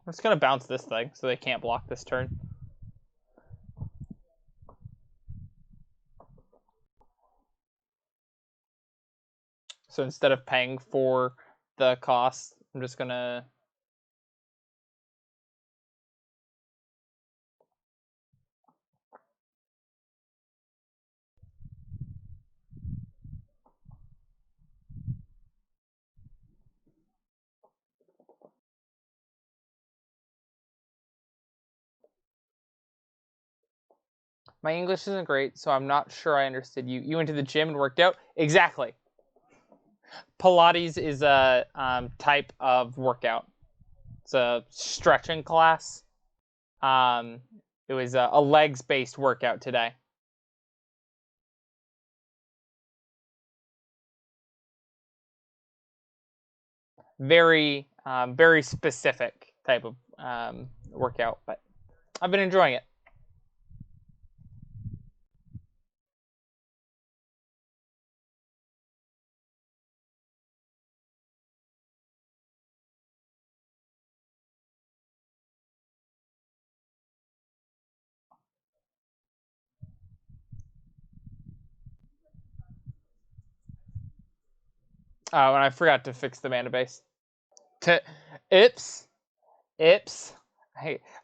I'm just gonna bounce this thing so they can't block this turn. So instead of paying for the cost, I'm just gonna. My English isn't great, so I'm not sure I understood you. You went to the gym and worked out? Exactly. Pilates is a type of workout. It's a stretching class. Um, it was a legs-based workout today. Very, very specific type of workout, but I've been enjoying it. Oh, and I forgot to fix the mana base. Ips. Ips.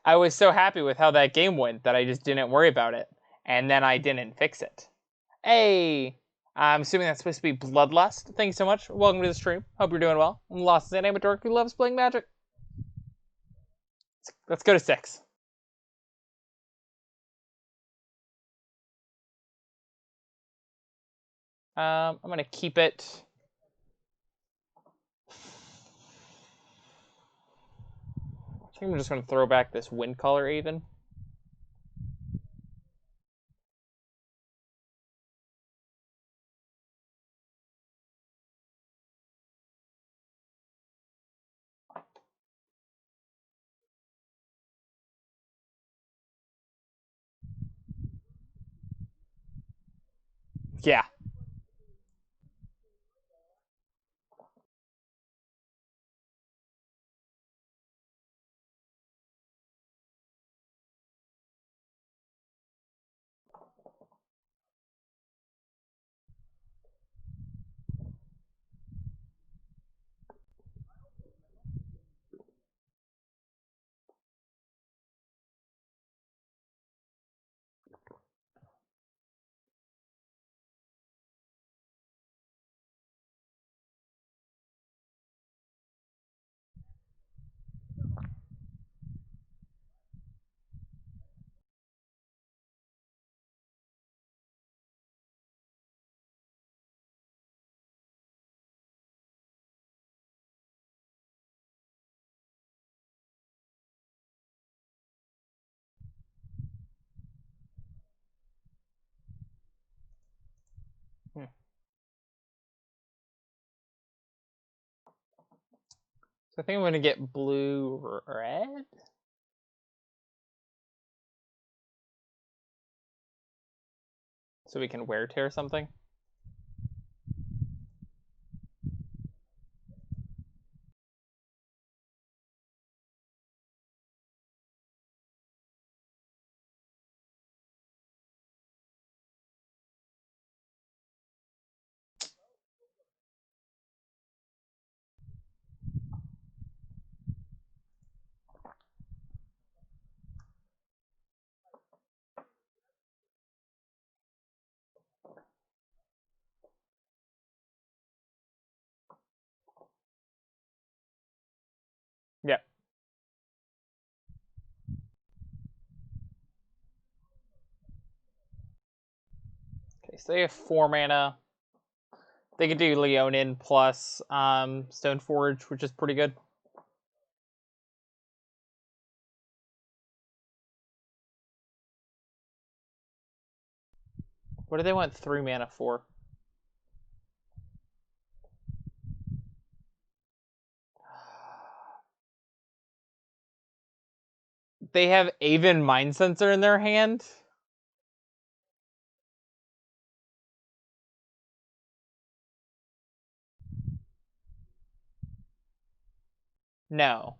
I was so happy with how that game went that I just didn't worry about it. And then I didn't fix it. Hey! I'm assuming that's supposed to be Bloodlust. Thank you so much. Welcome to the stream. Hope you're doing well. I'm Lost as an amateur who loves playing Magic. Let's go to 6. I'm going to keep it. I think I'm just going to throw back this wind color even. Yeah. So I think I'm gonna get blue red. So we can wear tear something. Yep. Okay, so they have 4 mana. They could do Leonin plus Stoneforge, which is pretty good. What do they want 3 mana for? They have Aven Mind Sensor in their hand. No.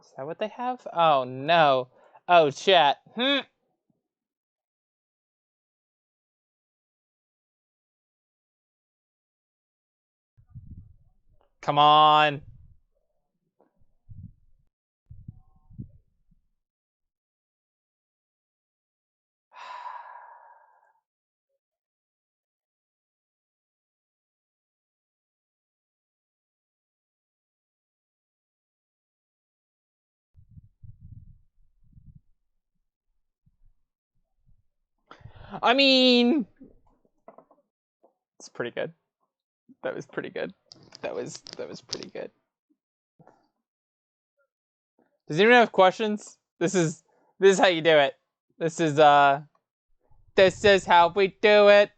Is that what they have? Oh no. Oh chat. Come on. I mean, it's pretty good. That was pretty good. That was pretty good. Does anyone have questions? This is how you do it. This is how we do it.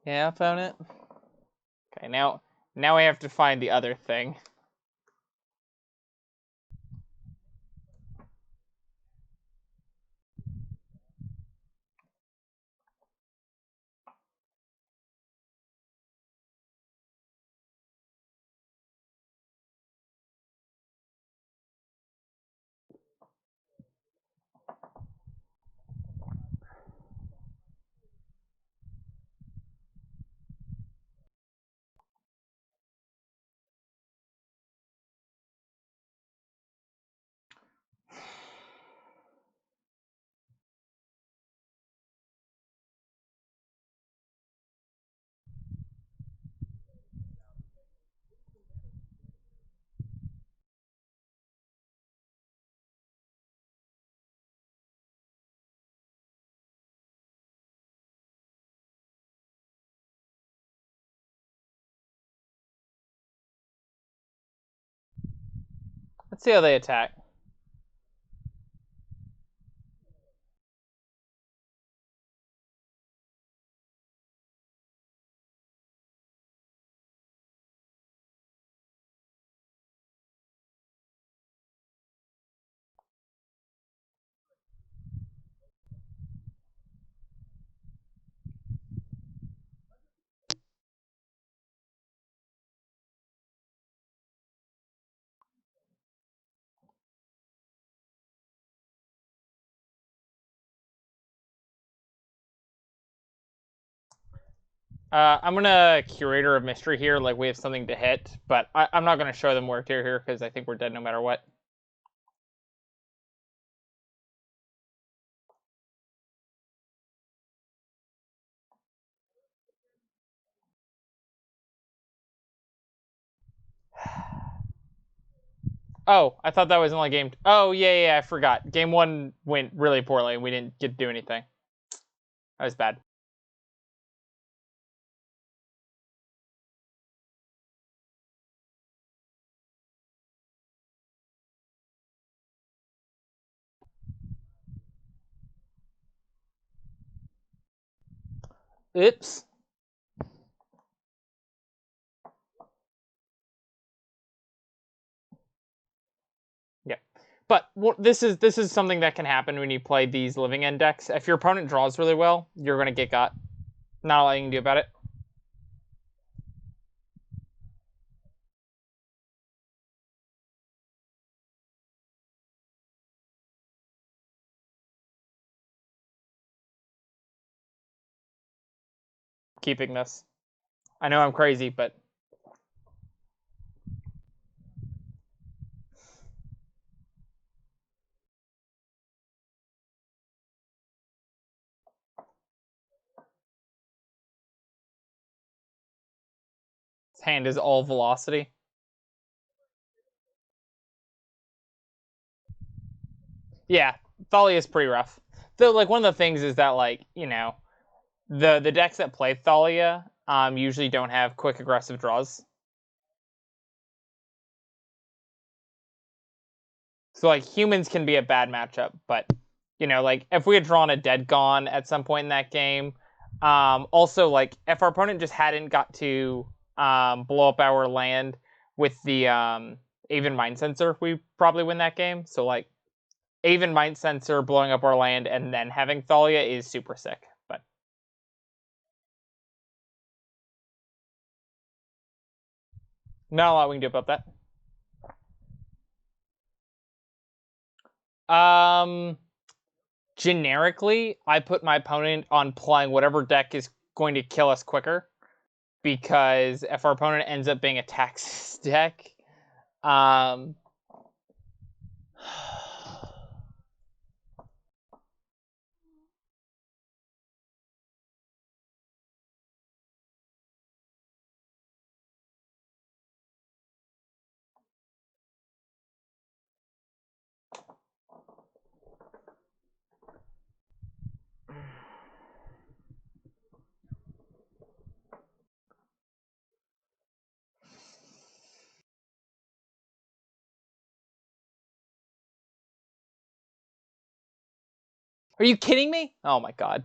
Yeah, I found it. Okay, now we have to find the other thing. Let's see how they attack. I'm gonna Curator of Mystery here, like we have something to hit, but I'm not gonna show them wear tear here because I think we're dead no matter what. Oh, I thought that was only game. Oh yeah, I forgot. Game 1 went really poorly. We didn't get to do anything. That was bad. Oops. Yeah. But this is something that can happen when you play these living end decks. If your opponent draws really well, you're gonna get got. Not a lot you can do about it. Keeping this. I know I'm crazy, but his hand is all velocity. Yeah, Thalia is pretty rough. Though, like, one of the things is that, like, you know, the decks that play Thalia usually don't have quick aggressive draws. So, like, humans can be a bad matchup, but, you know, like, if we had drawn a Dead Gone at some point in that game, also, like, if our opponent just hadn't got to blow up our land with the Aven Mind Sensor, we probably win that game. So, like, Aven Mind Sensor blowing up our land and then having Thalia is super sick. But not a lot we can do about that. Generically, I put my opponent on playing whatever deck is going to kill us quicker, because if our opponent ends up being a Taxes deck, um, are you kidding me? Oh my god.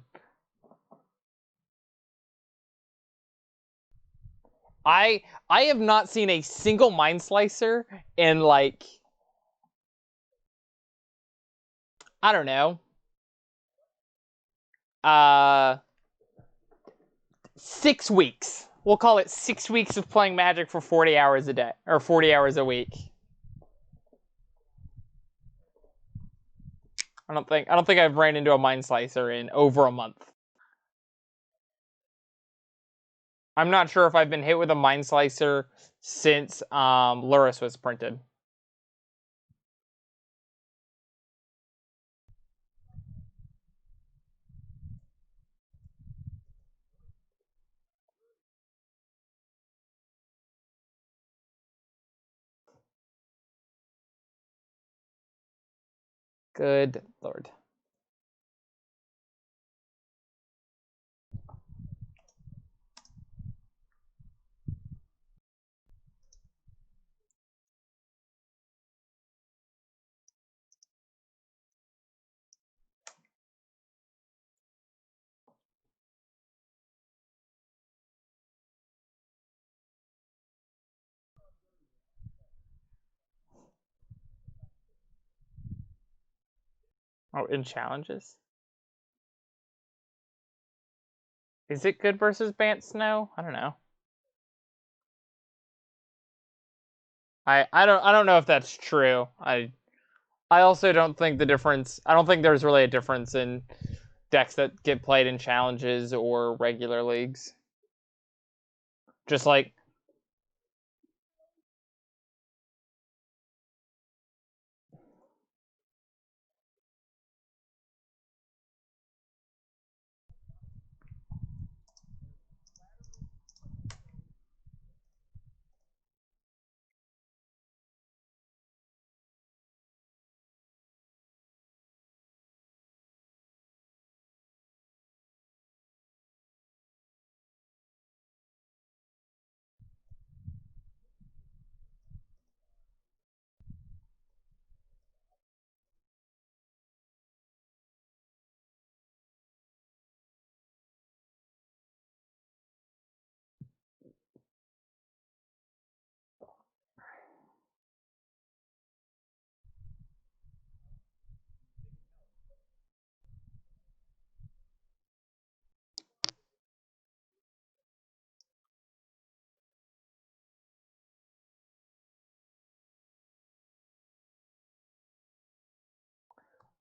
I I have not seen a single Mind Slicer in, like, I don't know, uh 6 weeks. We'll call it 6 weeks of playing Magic for 40 hours a day or 40 hours a week. I don't think I've ran into a Mind Slicer in over a month. I'm not sure if I've been hit with a Mind Slicer since Luris was printed. Good lord. Oh, in challenges? Is it good versus Bant Snow? I don't know. I don't know if that's true. I also don't think the difference. I don't think there's really a difference in decks that get played in challenges or regular leagues. Just like,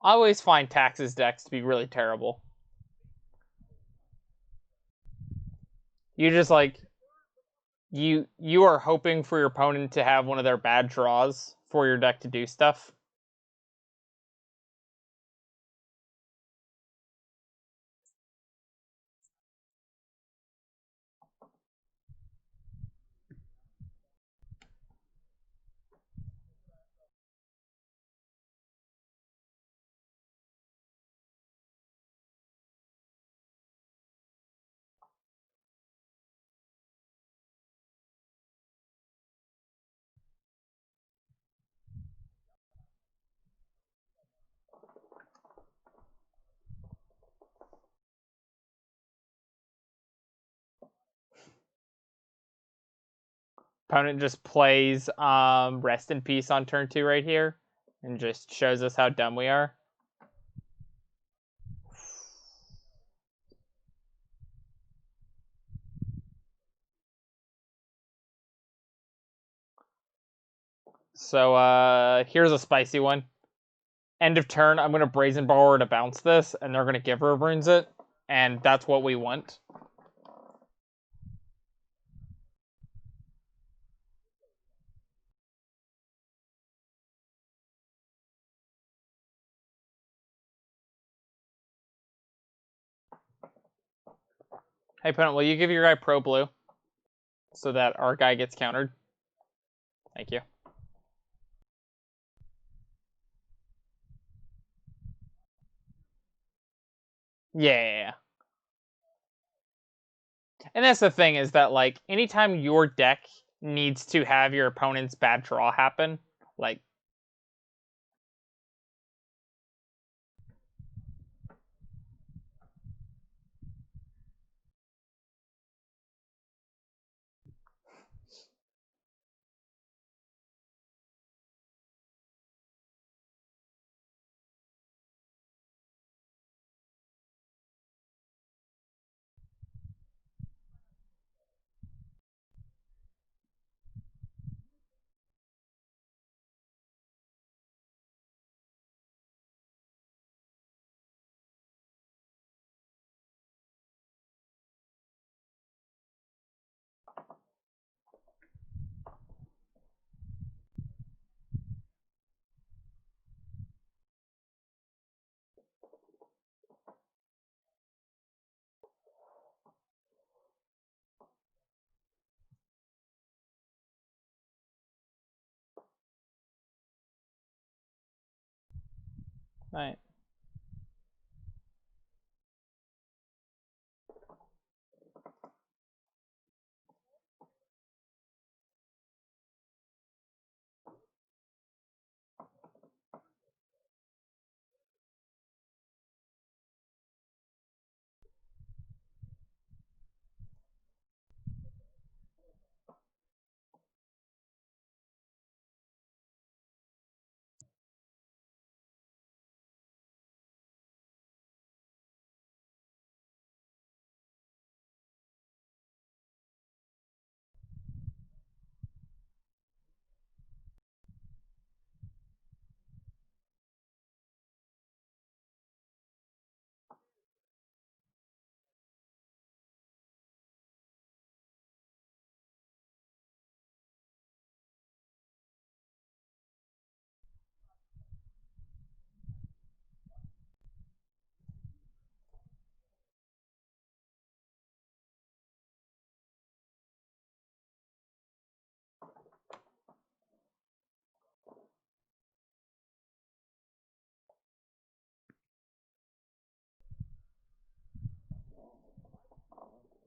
I always find Tax's decks to be really terrible. You just like you are hoping for your opponent to have one of their bad draws for your deck to do stuff. Opponent just plays Rest in Peace on turn 2 right here and just shows us how dumb we are. So here's a spicy one. End of turn, I'm gonna Brazen Borrower to bounce this, and they're gonna Giver of Runes it, and that's what we want. Hey, opponent, will you give your guy Pro Blue so that our guy gets countered? Thank you. Yeah. And that's the thing is that, like, anytime your deck needs to have your opponent's bad draw happen, like, right.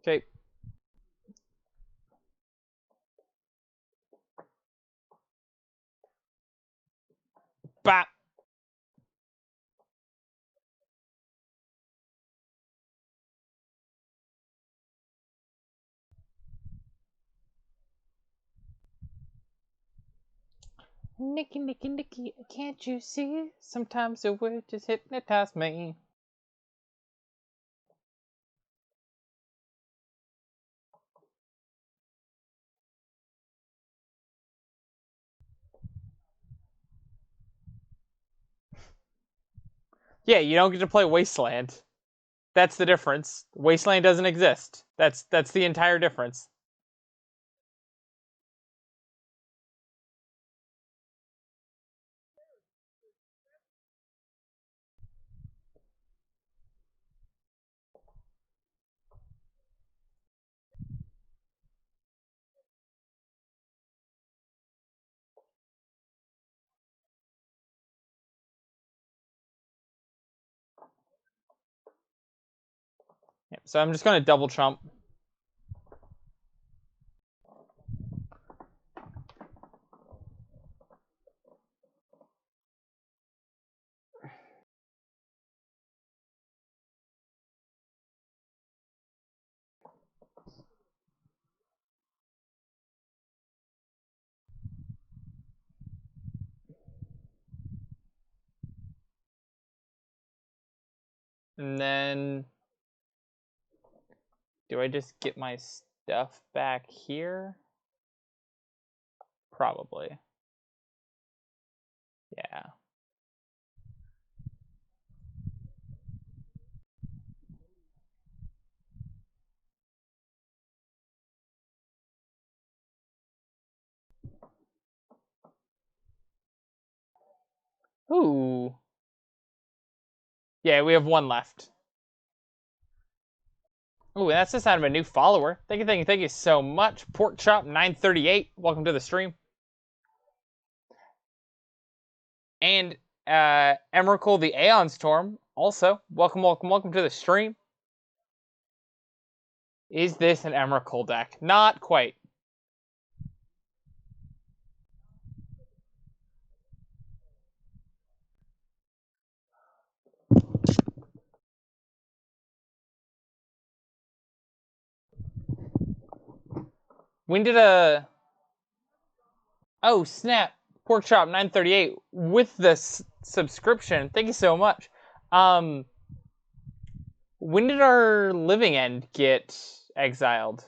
Okay. Bap. Nicky, Nicky, Nicky, can't you see? Sometimes the word just hypnotize me. Yeah, you don't get to play Wasteland. That's the difference. Wasteland doesn't exist. That's the entire difference. Yep, so I'm just going to double trump. And then do I just get my stuff back here? Probably. Yeah. Ooh. Yeah, we have one left. Ooh, that's the sound of a new follower. Thank you so much. Pork Chop 938. Welcome to the stream. And Emrakul the Aeon Storm. Also, welcome to the stream. Is this an Emrakul deck? Not quite. When did a... Oh, snap. Pork Chop 938 with the subscription. Thank you so much. When did our Living End get exiled?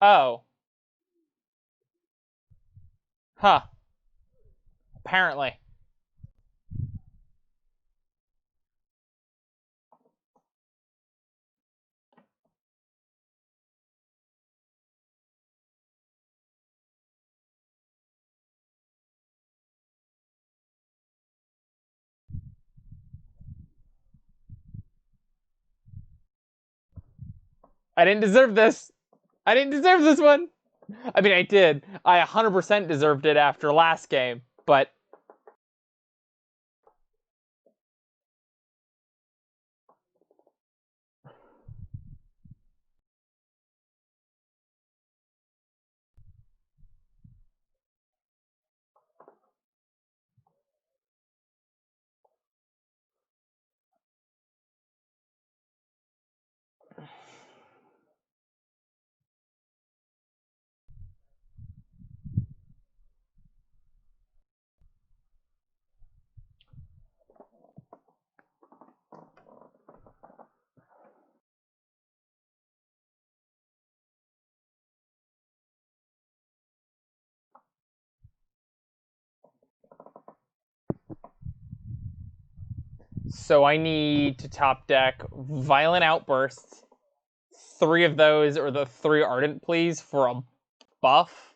Oh. Huh. Apparently. I didn't deserve this. I didn't deserve this one. I mean, I did. I 100% deserved it after last game, but... So I need to top deck Violent Outbursts, 3 of those, or the 3 Ardent Pleas for a buff.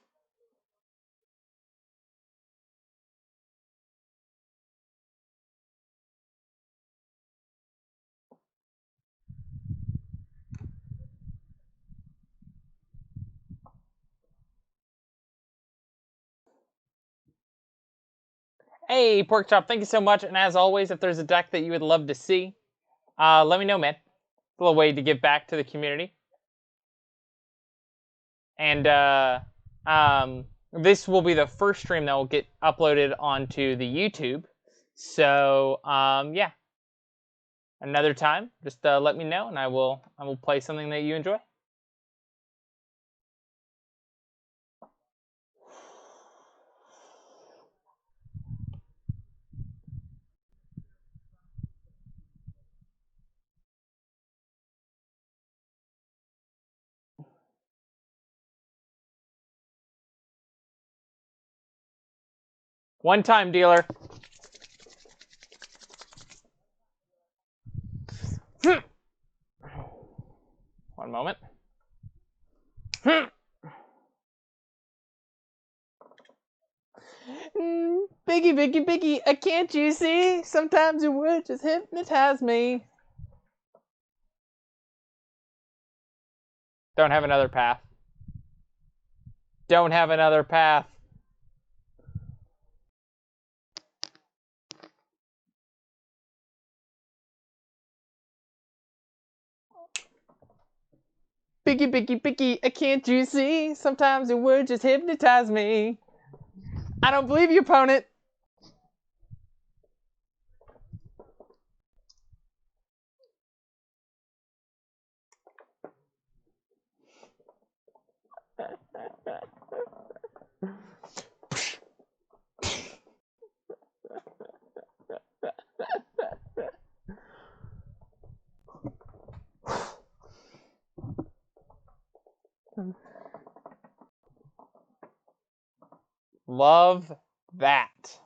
Hey, Pork Chop, thank you so much. And as always, if there's a deck that you would love to see, let me know, man. It's a little way to give back to the community. And this will be the first stream that will get uploaded onto the YouTube. So yeah, another time, just let me know, and I will play something that you enjoy. One time, dealer. One moment. Biggie, biggie, biggie, can't you see? Sometimes your words just hypnotize me. Don't have another path. Don't have another path. Biggie, biggie, biggie, can't you see? Sometimes your words just hypnotize me. I don't believe you, opponent. Love that.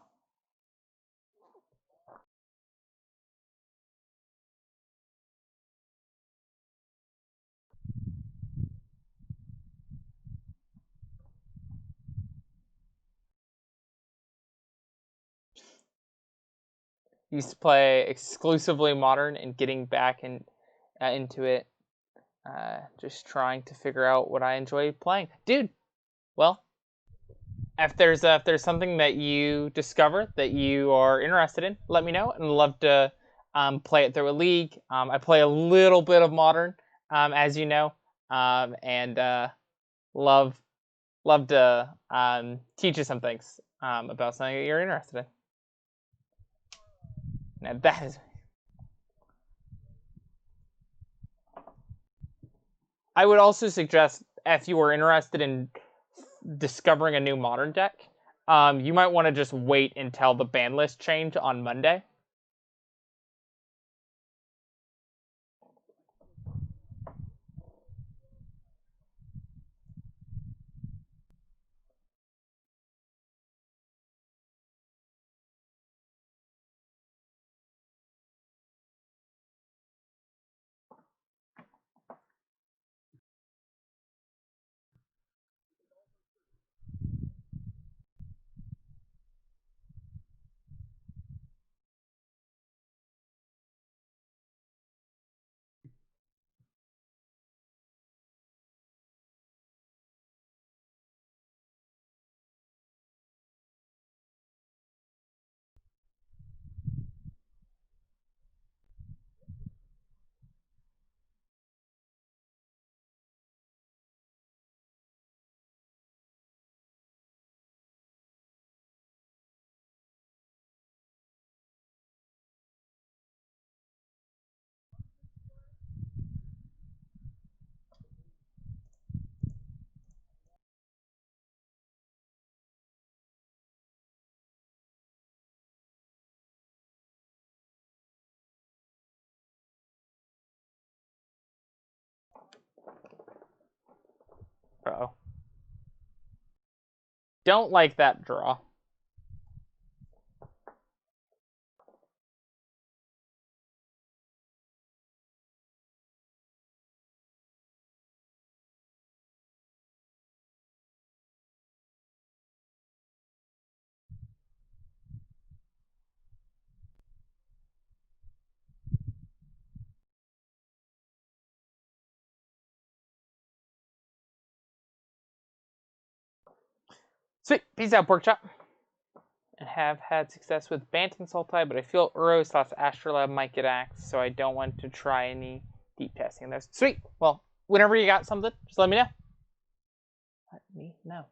Used to play exclusively Modern and getting back into it. Just trying to figure out what I enjoy playing. Dude, well, if there's something that you discover that you are interested in, let me know, and I'd love to play it through a league. I play a little bit of Modern, as you know, and love to teach you some things about something that you're interested in. Now that is. I would also suggest if you were interested in discovering a new Modern deck, you might want to just wait until the ban list change on Monday. Uh-oh. Don't like that draw. Sweet. Peace out, pork chop. And have had success with Bant and Sultai, but I feel Uros / Astrolab might get axed, so I don't want to try any deep testing in those. Sweet. Well, whenever you got something, just let me know. Let me know.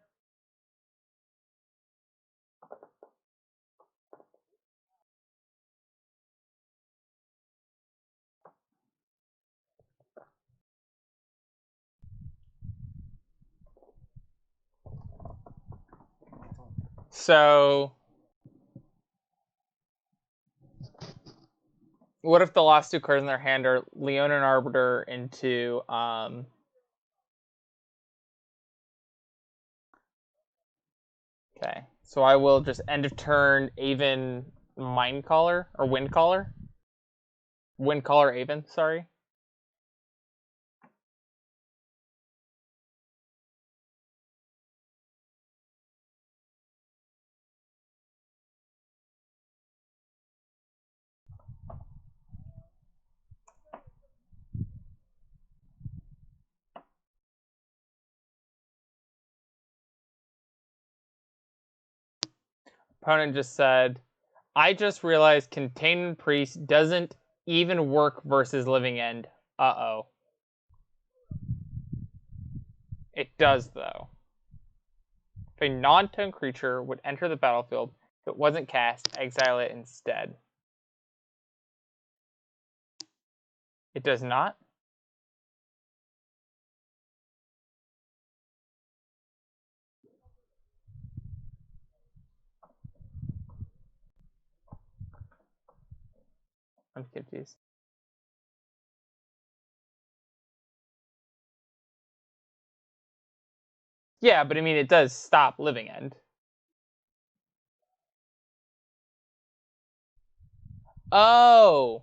So, what if the last two cards in their hand are Leonin Arbiter into okay. So I will just end of turn Aven Mindcaller or Windcaller. Windcaller Aven, sorry. Opponent just said, I just realized Containment Priest doesn't even work versus Living End. Uh-oh. It does, though. If a non-tone creature would enter the battlefield, if it wasn't cast, exile it instead. It does not? I'm confused. Yeah, but I mean, it does stop Living End. Oh!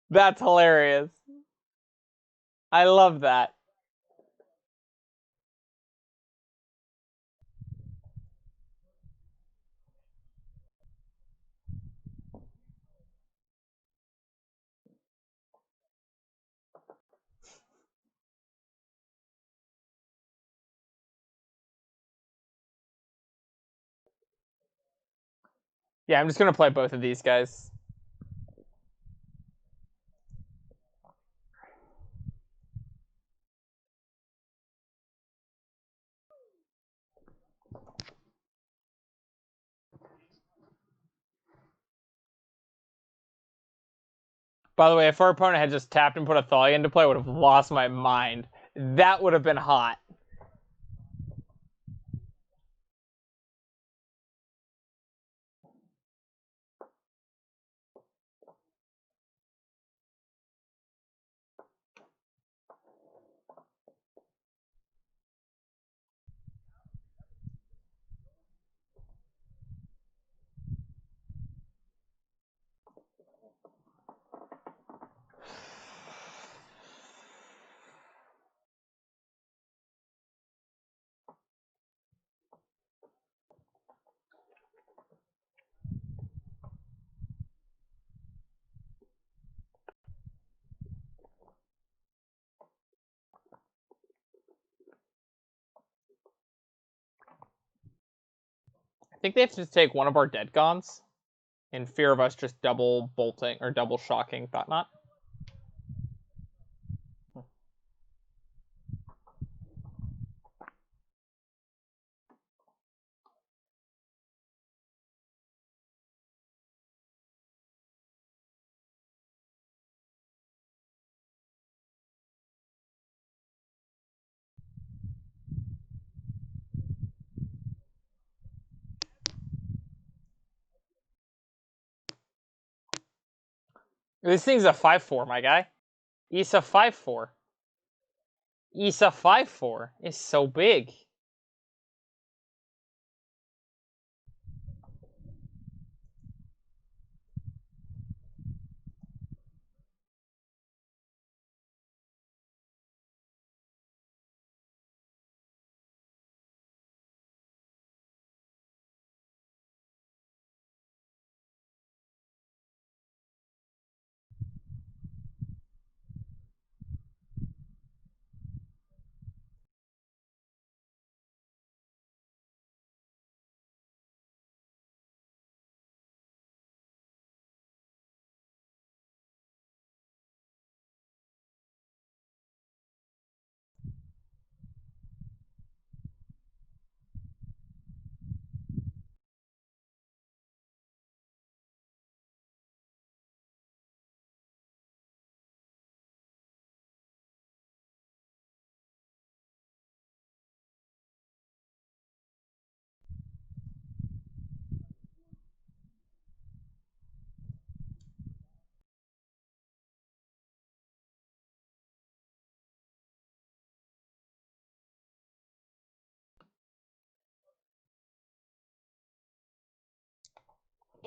That's hilarious. I love that. Yeah, I'm just gonna play both of these guys. By the way, if our opponent had just tapped and put a Thalia into play, I would have lost my mind. That would have been hot. I think they have to take one of our dead gons in fear of us just double bolting or double shocking Thought-Knot. This thing's a 5/4, my guy. He's a 5/4. He's a 5/4. It's so big.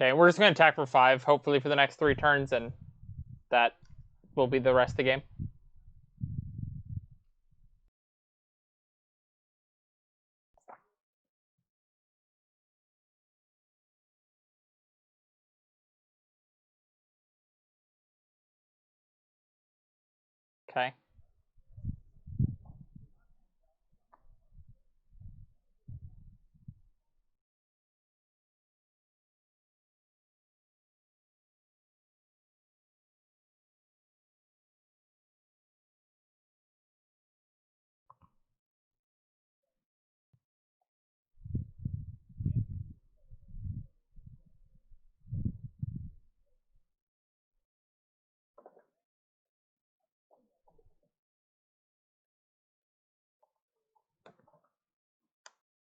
Okay, we're just gonna attack for 5, hopefully for the next 3 turns, and that will be the rest of the game. Okay.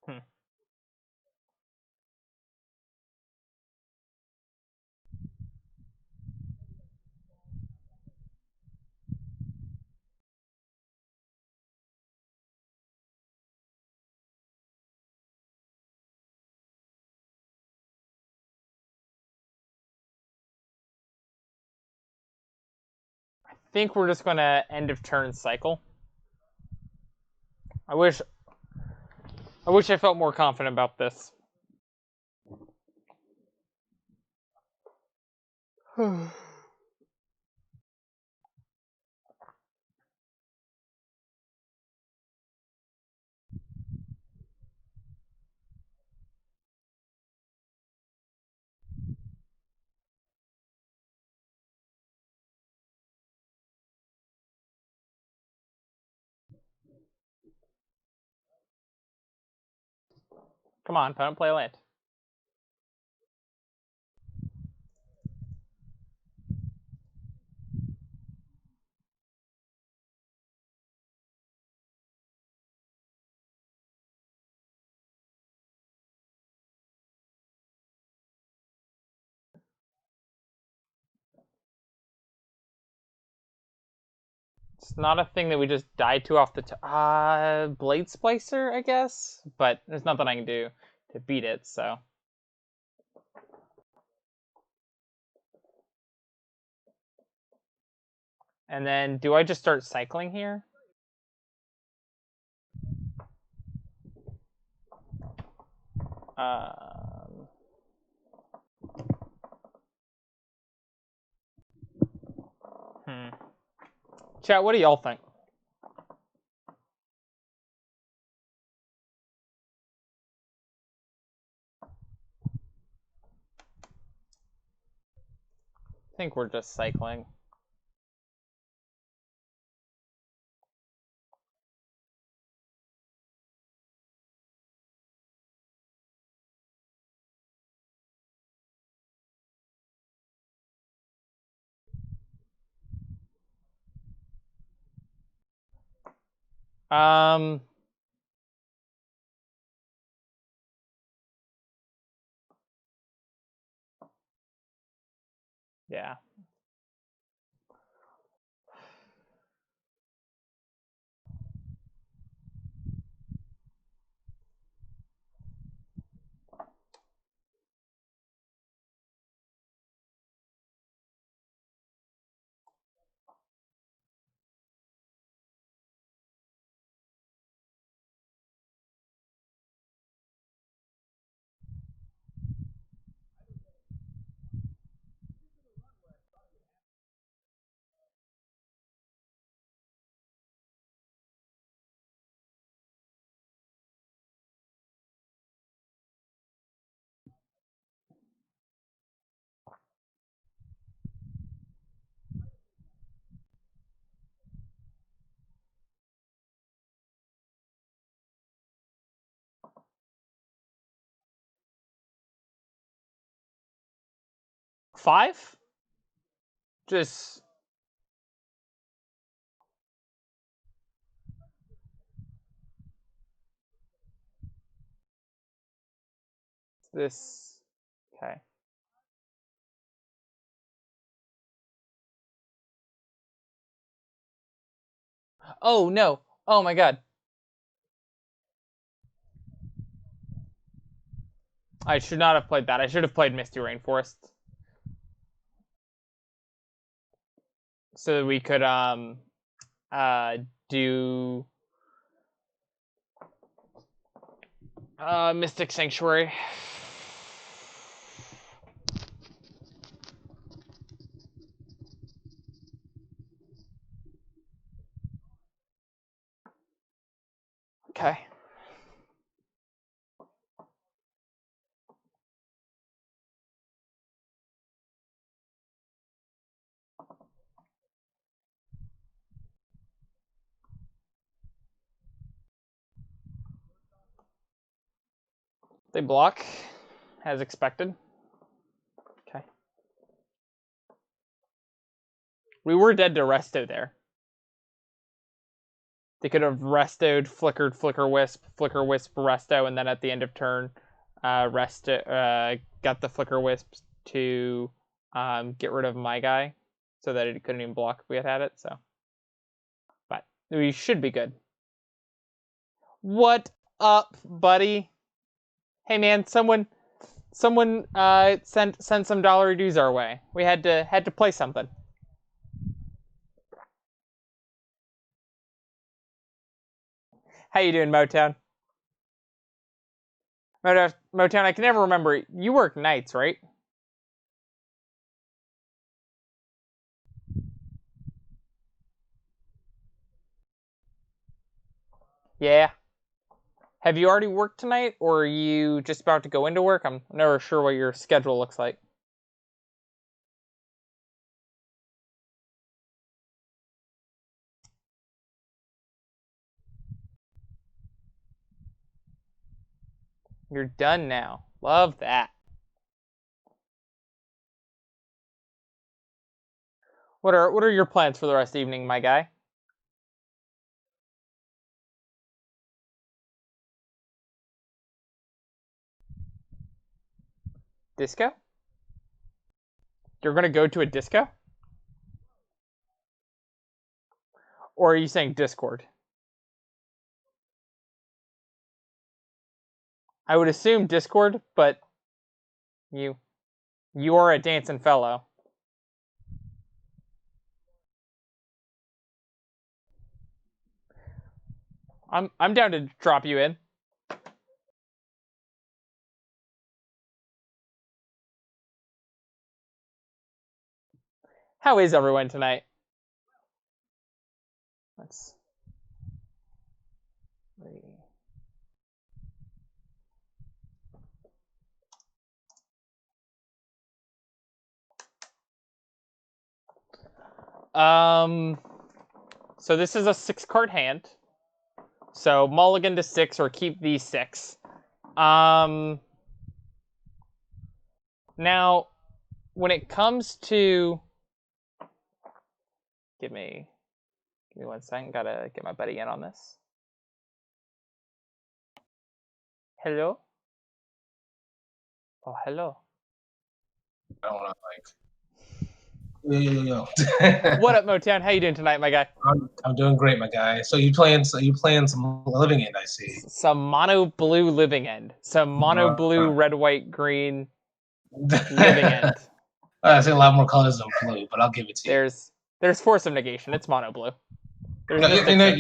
Hmm. I think we're just gonna end of turn cycle. I wish I felt more confident about this. Come on, don't play a land. It's not a thing that we just died to off the Blade Splicer, I guess, but there's nothing I can do to beat it, so. And then, do I just start cycling here? Um, Chat, what do y'all think? I think we're just cycling. Um, yeah. Five? Just this. Okay. Oh no! Oh my god! I should not have played that. I should have played Misty Rainforest. So that we could do Mystic Sanctuary. Okay. They block, as expected. Okay. We were dead to Resto there. They could have Restoed, flickered, Flicker Wisp, Resto, and then at the end of turn, got the Flicker Wisps to get rid of my guy, so that it couldn't even block if we had it. So, but we should be good. What up, buddy? Hey man, someone sent some dollar dues our way. We had to play something. How you doing, Motown? Motown, I can never remember. You work nights, right? Yeah. Have you already worked tonight, or are you just about to go into work? I'm never sure what your schedule looks like. You're done now. Love that. What are your plans for the rest of the evening, my guy? Disco? You're gonna go to a disco? Or are you saying Discord? I would assume Discord, but you are a dancing fellow. I'm down to drop you in. How is everyone tonight? Let's see. So this is a 6-card hand. So mulligan to 6 or keep these 6. Now, when it comes to, give me 1 second. Gotta get my buddy in on this. Hello. Oh, hello. I don't know, like. What up, Motown? How you doing tonight, my guy? I'm doing great, my guy. So you playing some Living End, I see. Some mono blue Living End. Some mono blue, red, white, green Living End. I see a lot more colors than blue, but I'll give it to you. There's Force of Negation. It's mono blue. There's like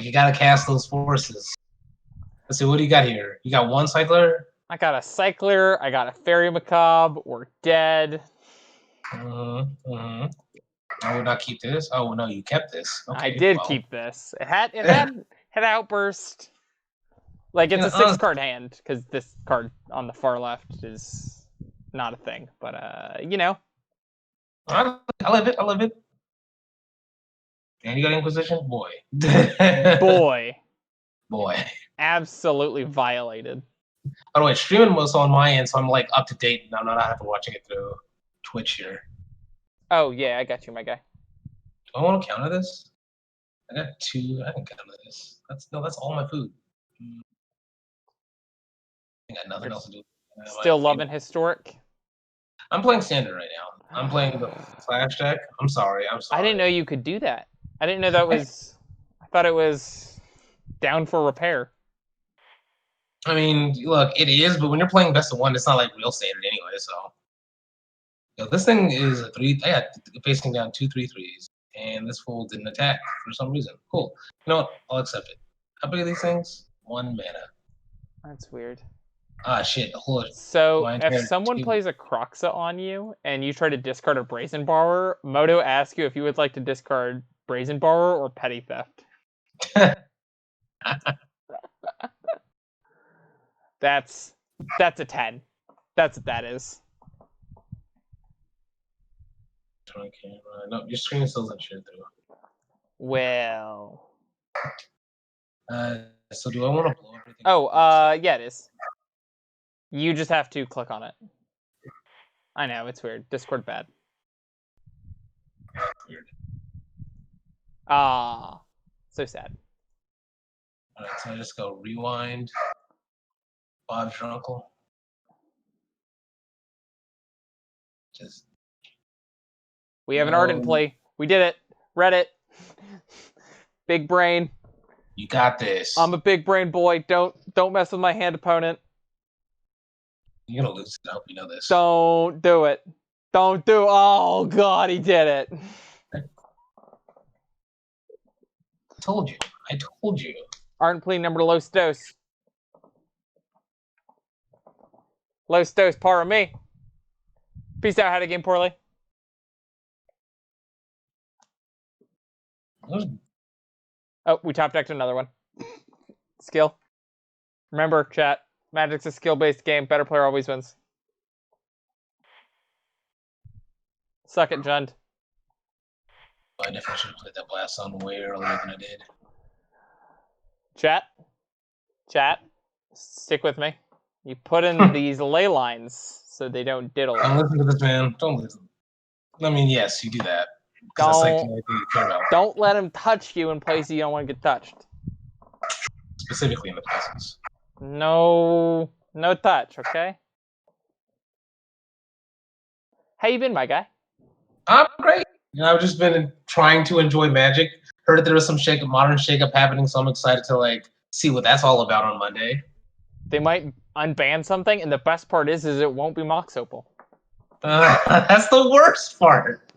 you gotta cast those forces. Let's see, what do you got here? You got 1 cycler? I got a cycler. I got a fairy macabre. We're dead. I would not keep this. Oh no, you kept this. Okay, I did keep this. It had outburst. Like it's a 6-card hand because this card on the far left is not a thing. But I love it. And you got Inquisition, boy. Boy. Absolutely violated. By the way, streaming was on my end, so I'm like up to date. I'm not having to watching it through Twitch here. Oh yeah, I got you, my guy. Do I want to counter this? I got 2. I can counter this. That's all my food. I got nothing else to do. Still loving historic. I'm playing standard right now. I'm playing the flash deck. I'm sorry. I didn't know you could do that. I didn't know that was. I thought it was down for repair. I mean, look, it is, but when you're playing best of one, it's not like real standard anyway. So, yo, this thing is a three. I got facing down 2/3/3s, and this fool didn't attack for some reason. Cool. You know what? I'll accept it. How big are these things? 1 mana. That's weird. Ah, shit. Hold on. So My if entire someone table. plays a Croxa on you and you try to discard a Brazen Borrower, Moto asks you if you would like to discard Brazen Borrower or Petty Theft. That's a 10. That's what that is. Okay, no, your screen still doesn't share through. Well. So do I want to blow everything? Oh, yeah, it is. You just have to click on it. I know, it's weird. Discord bad. Weird. Ah, so sad. Alright, so I just go rewind. Bob's your uncle. Just. We have an Arden play. We did it. Reddit. Big brain. You got this. I'm a big brain boy. Don't mess with my hand opponent. You're gonna lose it. I hope you know this. Don't do it. Don't do. Oh God, he did it. I told you. I told you. Arden play number Los Dos. Los Dos, para me. Peace out. Had a game poorly. Oh, we top decked another one. Skill. Remember, chat. Magic's a skill-based game. Better player always wins. Suck it, Jund. I definitely should have played that blast on way earlier than I did. Chat. Stick with me. You put in these ley lines so they don't diddle. Don't listen to this man. Don't listen. I mean, yes, you do that. That's like the only thing you care about. Don't let him touch you in places you don't want to get touched. Specifically in the places. No touch, okay? How you been, my guy? I'm great. I've just been trying to enjoy Magic. Heard that there was some modern shakeup happening, so I'm excited to like see what that's all about on Monday. They might unban something, and the best part is it won't be Mox Opal. That's the worst part.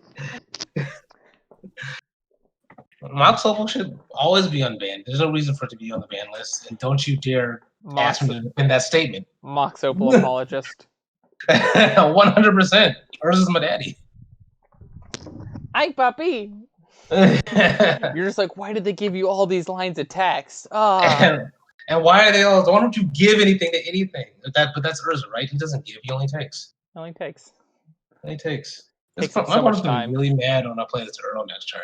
Mox Opal should always be unbanned. There's no reason for it to be on the ban list, and don't you dare ask me to defend that statement. Mox Opal apologist. 100%. Hers is my daddy. Ay, papi. You're just like, why did they give you all these lines of text? And why are they all? Why don't you give anything to anything? But that's Urza, right? He doesn't give. He only takes. Only takes. Only takes. Takes my so much gonna time. be really mad when I play this Earl next turn.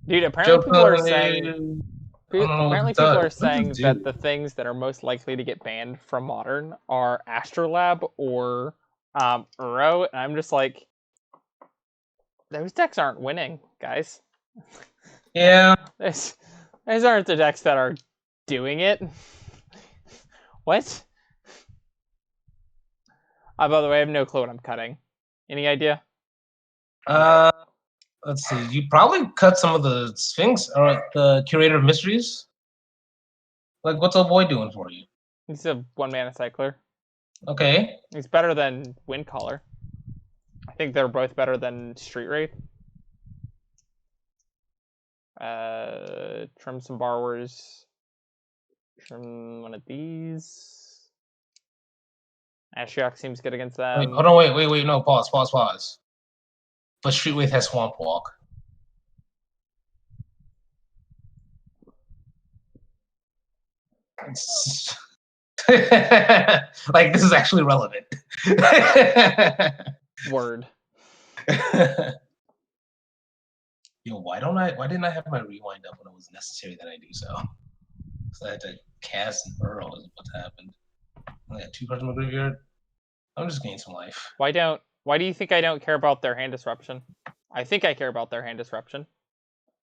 Dude, apparently people are saying. Apparently people are saying that the things that are most likely to get banned from Modern are Astrolab or Uro, and I'm just like, those decks aren't winning, guys. Yeah. Those aren't the decks that are doing it. What? By the way, I have no clue what I'm cutting. Any idea? Let's see. You probably cut some of the Sphinx or the Curator of Mysteries. Like, what's old boy doing for you? He's a 1-mana cycler. Okay. He's better than Windcaller. I think they're both better than Street Wraith. Trim some borrowers. Trim one of these. Ashiok seems good against them. Wait, hold on, wait, no, pause. But Street Wraith has Swamp Walk. Like, this is actually relevant. Word. Yo, why didn't I have my rewind up when it was necessary that I do so? Because I had to cast an Earl is what's happened. I got 2 cards in my graveyard. I'm just gaining some life. Why do you think I don't care about their hand disruption? I think I care about their hand disruption.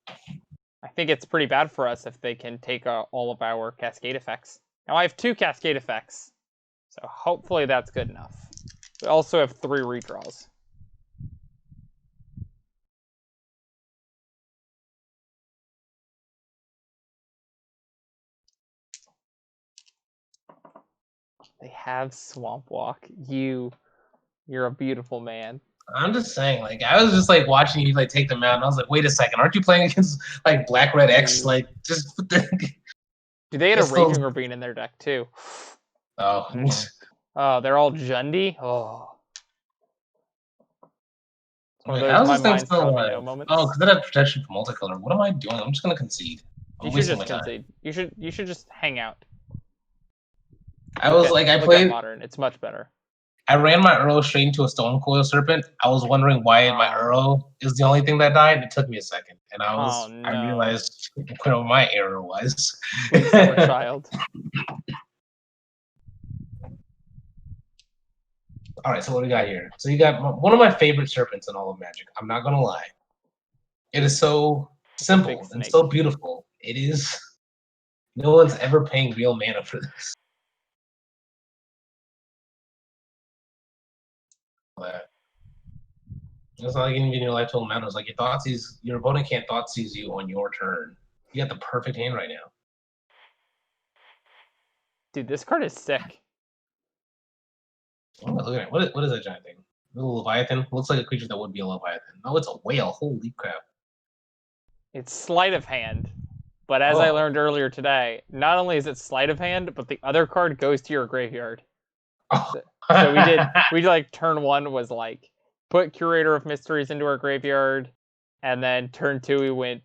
I think it's pretty bad for us if they can take all of our cascade effects. Now I have 2 cascade effects, so hopefully that's good enough. We also have 3 redraws. They have Swamp Walk. You're a beautiful man. I'm just saying, like, I was just like watching you like take them out, and I was like, wait a second, aren't you playing against like Black Red X? Like, just Do they had a just those. Raging Ravine in their deck too? Oh, Oh, they're all Jundi. Oh, it's one of wait, those how's my this thing mind's still telling me alive? no moments. Oh, because it had protection for multicolor. What am I doing? I'm just gonna concede. You I'm should wasting my just time. concede. You should just hang out. I was like, I look at played. Modern. It's much better. I ran my Uro straight into a Stone Coil Serpent. I was wondering why my Uro is the only thing that died. It took me a second, and I realized what my error was. Sweet summer child. All right, so what do we got here? So you got one of my favorite serpents in all of Magic. I'm not gonna lie. It is so simple and so beautiful. It is. No one's ever paying real mana for this. It's not like even your life total matters. Like your opponent can't Thoughtseize you on your turn. You got the perfect hand right now. Dude, this card is sick. Oh, look at it. What is that giant thing? Little Leviathan? Looks like a creature that would be a Leviathan. No, it's a whale. Holy crap. It's sleight of hand. But as I learned earlier today, not only is it sleight of hand, but the other card goes to your graveyard. Oh. So we like turn 1 was like put Curator of Mysteries into our graveyard, and then turn 2 we went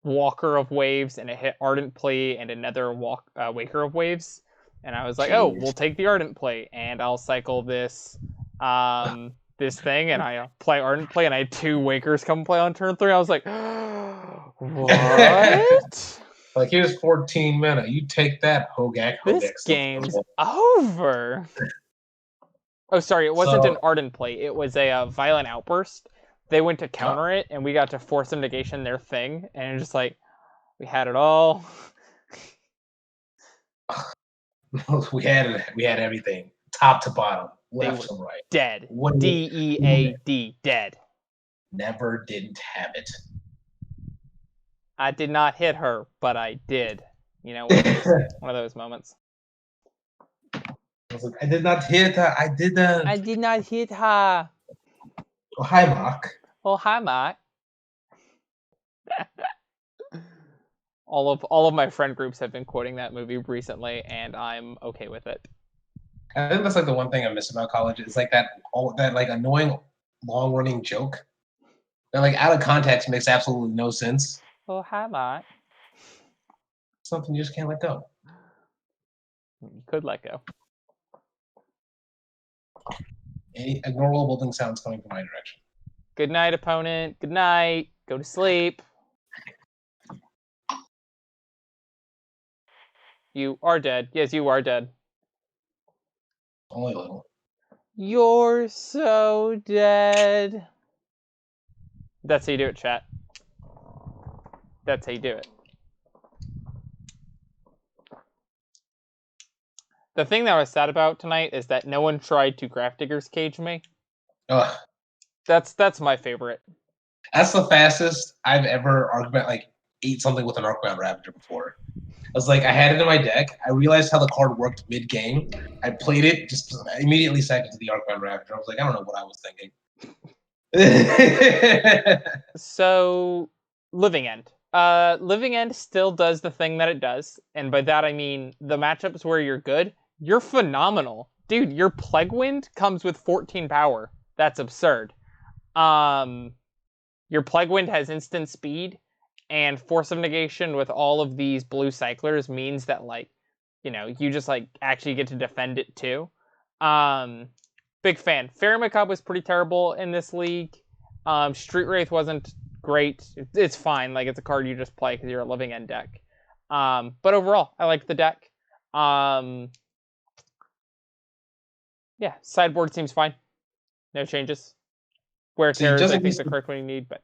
Walker of Waves, and it hit Ardent Play and another Waker of Waves. And I was like, oh, we'll take the Ardent Play, and I'll cycle this this thing, and I play Ardent Play, and I had 2 Wakers come play on turn 3. I was like, what? Like, here's 14 mana. You take that, Hogak. This game's over. Oh, sorry, it wasn't an Ardent Play. It was a Violent Outburst. They went to counter it, and we got to force them negation their thing, and just like, we had it all. we had everything, top to bottom, left to right. Dead. DEAD, dead. Never didn't have it. I did not hit her, but I did. You know, one of those moments. I was like, I did not hit her. I didn't. I did not hit her. Oh, hi, Mark. Oh, hi, Mark. all of my friend groups have been quoting that movie recently, and I'm okay with it. I think that's like the one thing I miss about college is like that like annoying long running joke that like out of context makes absolutely no sense. Oh, hi, Mark. Something you just can't let go. You could let go. Any ignorable building sounds coming from my direction. Good night, opponent. Good night. Go to sleep. You are dead. Yes, you are dead. Only a little. You're so dead. That's how you do it, chat. That's how you do it. The thing that I was sad about tonight is that no one tried to Grafdigger's Cage me. Ugh. That's my favorite. That's the fastest I've ever ate something with an Arcbound Raptor before. I was like, I had it in my deck. I realized how the card worked mid-game. I played it, just immediately second to the Arcbound Raptor. I was like, I don't know what I was thinking. So, Living End. Living End still does the thing that it does. And by that, I mean the matchups where you're good, you're phenomenal. Dude, your Plague Wind comes with 14 power. That's absurd. Your Plague Wind has instant speed, and Force of Negation with all of these blue cyclers means that, like, you know, you just, like, actually get to defend it, too. Big fan. Fairy Macabre was pretty terrible in this league. Street Wraith wasn't great. It's fine. Like, it's a card you just play because you're a Living End deck. But overall, I like the deck. Yeah, sideboard seems fine. No changes. Wear Terrors, I think, the correct one you need, but...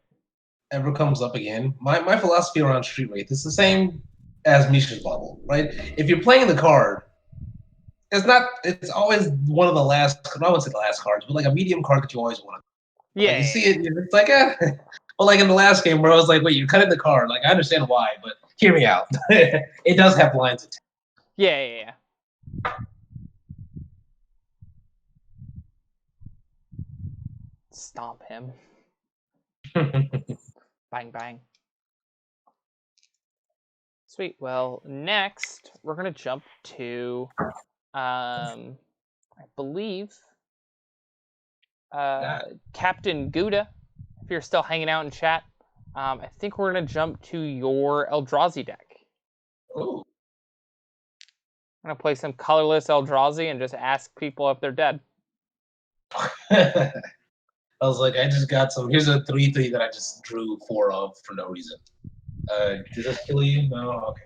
Ever comes up again, my philosophy around Street Wraith is the same as Misha's Bubble, right? If you're playing the card, it's always one of the last, I wouldn't say the last cards, but like a medium card that you always want. Yeah. Like you see it, it's like, Well, like in the last game where I was like, wait, you're cutting the card. Like, I understand why, but hear me out. It does have lines of Yeah. Stomp him. Bang, bang. Sweet. Well, next we're gonna jump to, I believe, Captain Gouda. If you're still hanging out in chat, I think we're gonna jump to your Eldrazi deck. Ooh. I'm gonna play some colorless Eldrazi and just ask people if they're dead. I was like, I just got some. Here's a 3/3 that I just drew 4 of for no reason. Does this kill you? No. Okay.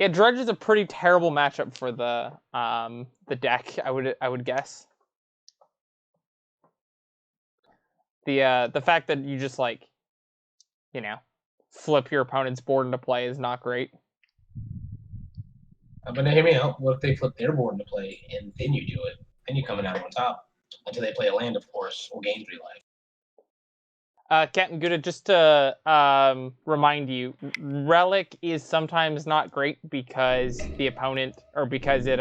Yeah, Dredge is a pretty terrible matchup for the deck. I would guess. The fact that you just like, you know, flip your opponent's board into play is not great. But hear me out. What if they flip their board into play and then you do it? Then you're coming out on top until they play a land, of course, or gain 3 life. Captain Gouda, just to remind you, Relic is sometimes not great because the opponent, or because it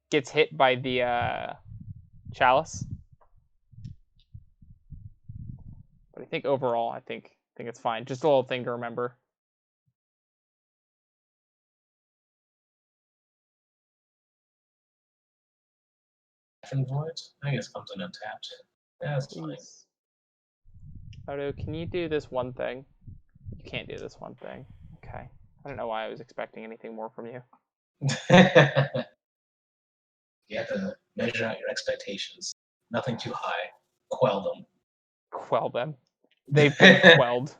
gets hit by the Chalice. But I think overall, I think it's fine. Just a little thing to remember. Void, I guess comes in untapped. Yeah, that's fine. Odo, can you do this one thing? You can't do this one thing. Okay. I don't know why I was expecting anything more from you. You have to measure out your expectations. Nothing too high. Quell them. Quell them. They've been quelled.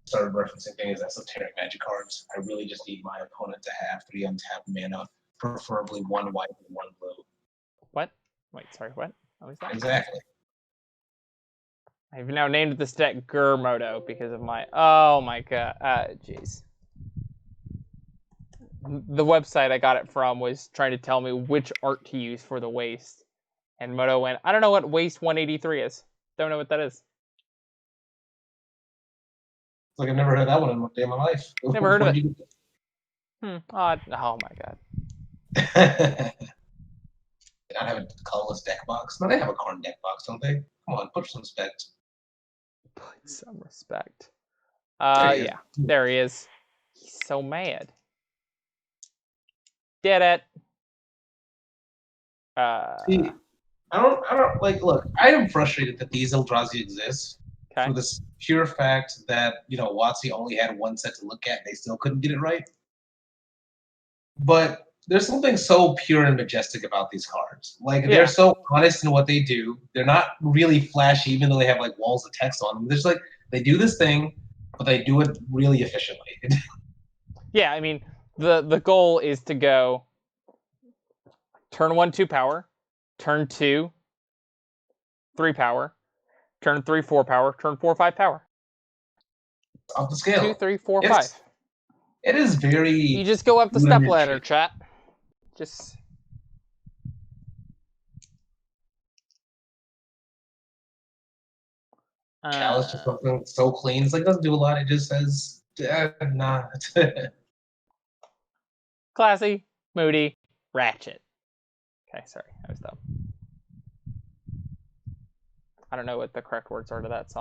Started referencing things as esoteric magic cards. I really just need my opponent to have 3 untapped mana, preferably 1 white and 1 blue. What? Wait, sorry, what? What was that? Exactly. I've now named this deck Gurmodo because of my... Oh my god. Jeez. The website I got it from was trying to tell me which art to use for the waste. And Moto went, I don't know what waste 183 is. Don't know what that is. It's like I've never heard that one in a day of my life. Never heard of it. Odd. Oh my god. They not have a colorless deck box. No, they have a Karn deck box, don't they? Come on, put some respect. Put some respect. Yeah, there he is. He's so mad. Did it. See, I don't like. Look, I am frustrated that these Eldrazi exist for this pure fact that WotC only had 1 set to look at. And they still couldn't get it right. But there's something so pure and majestic about these cards. Like they're so honest in what they do. They're not really flashy, even though they have like walls of text on them. They're just like they do this thing, but they do it really efficiently. Yeah, I mean the goal is to go turn 1 2 power, turn 2 3 power, turn 3 4 power, turn 4 5 power. Off the scale. 2 3 4 5. It is very. You just go up the step ladder, chat. Just. Chalice just something so clean. It's like it doesn't do a lot. It just says, nah. Classy, moody, ratchet. Okay, sorry, I was dumb. I don't know what the correct words are to that song.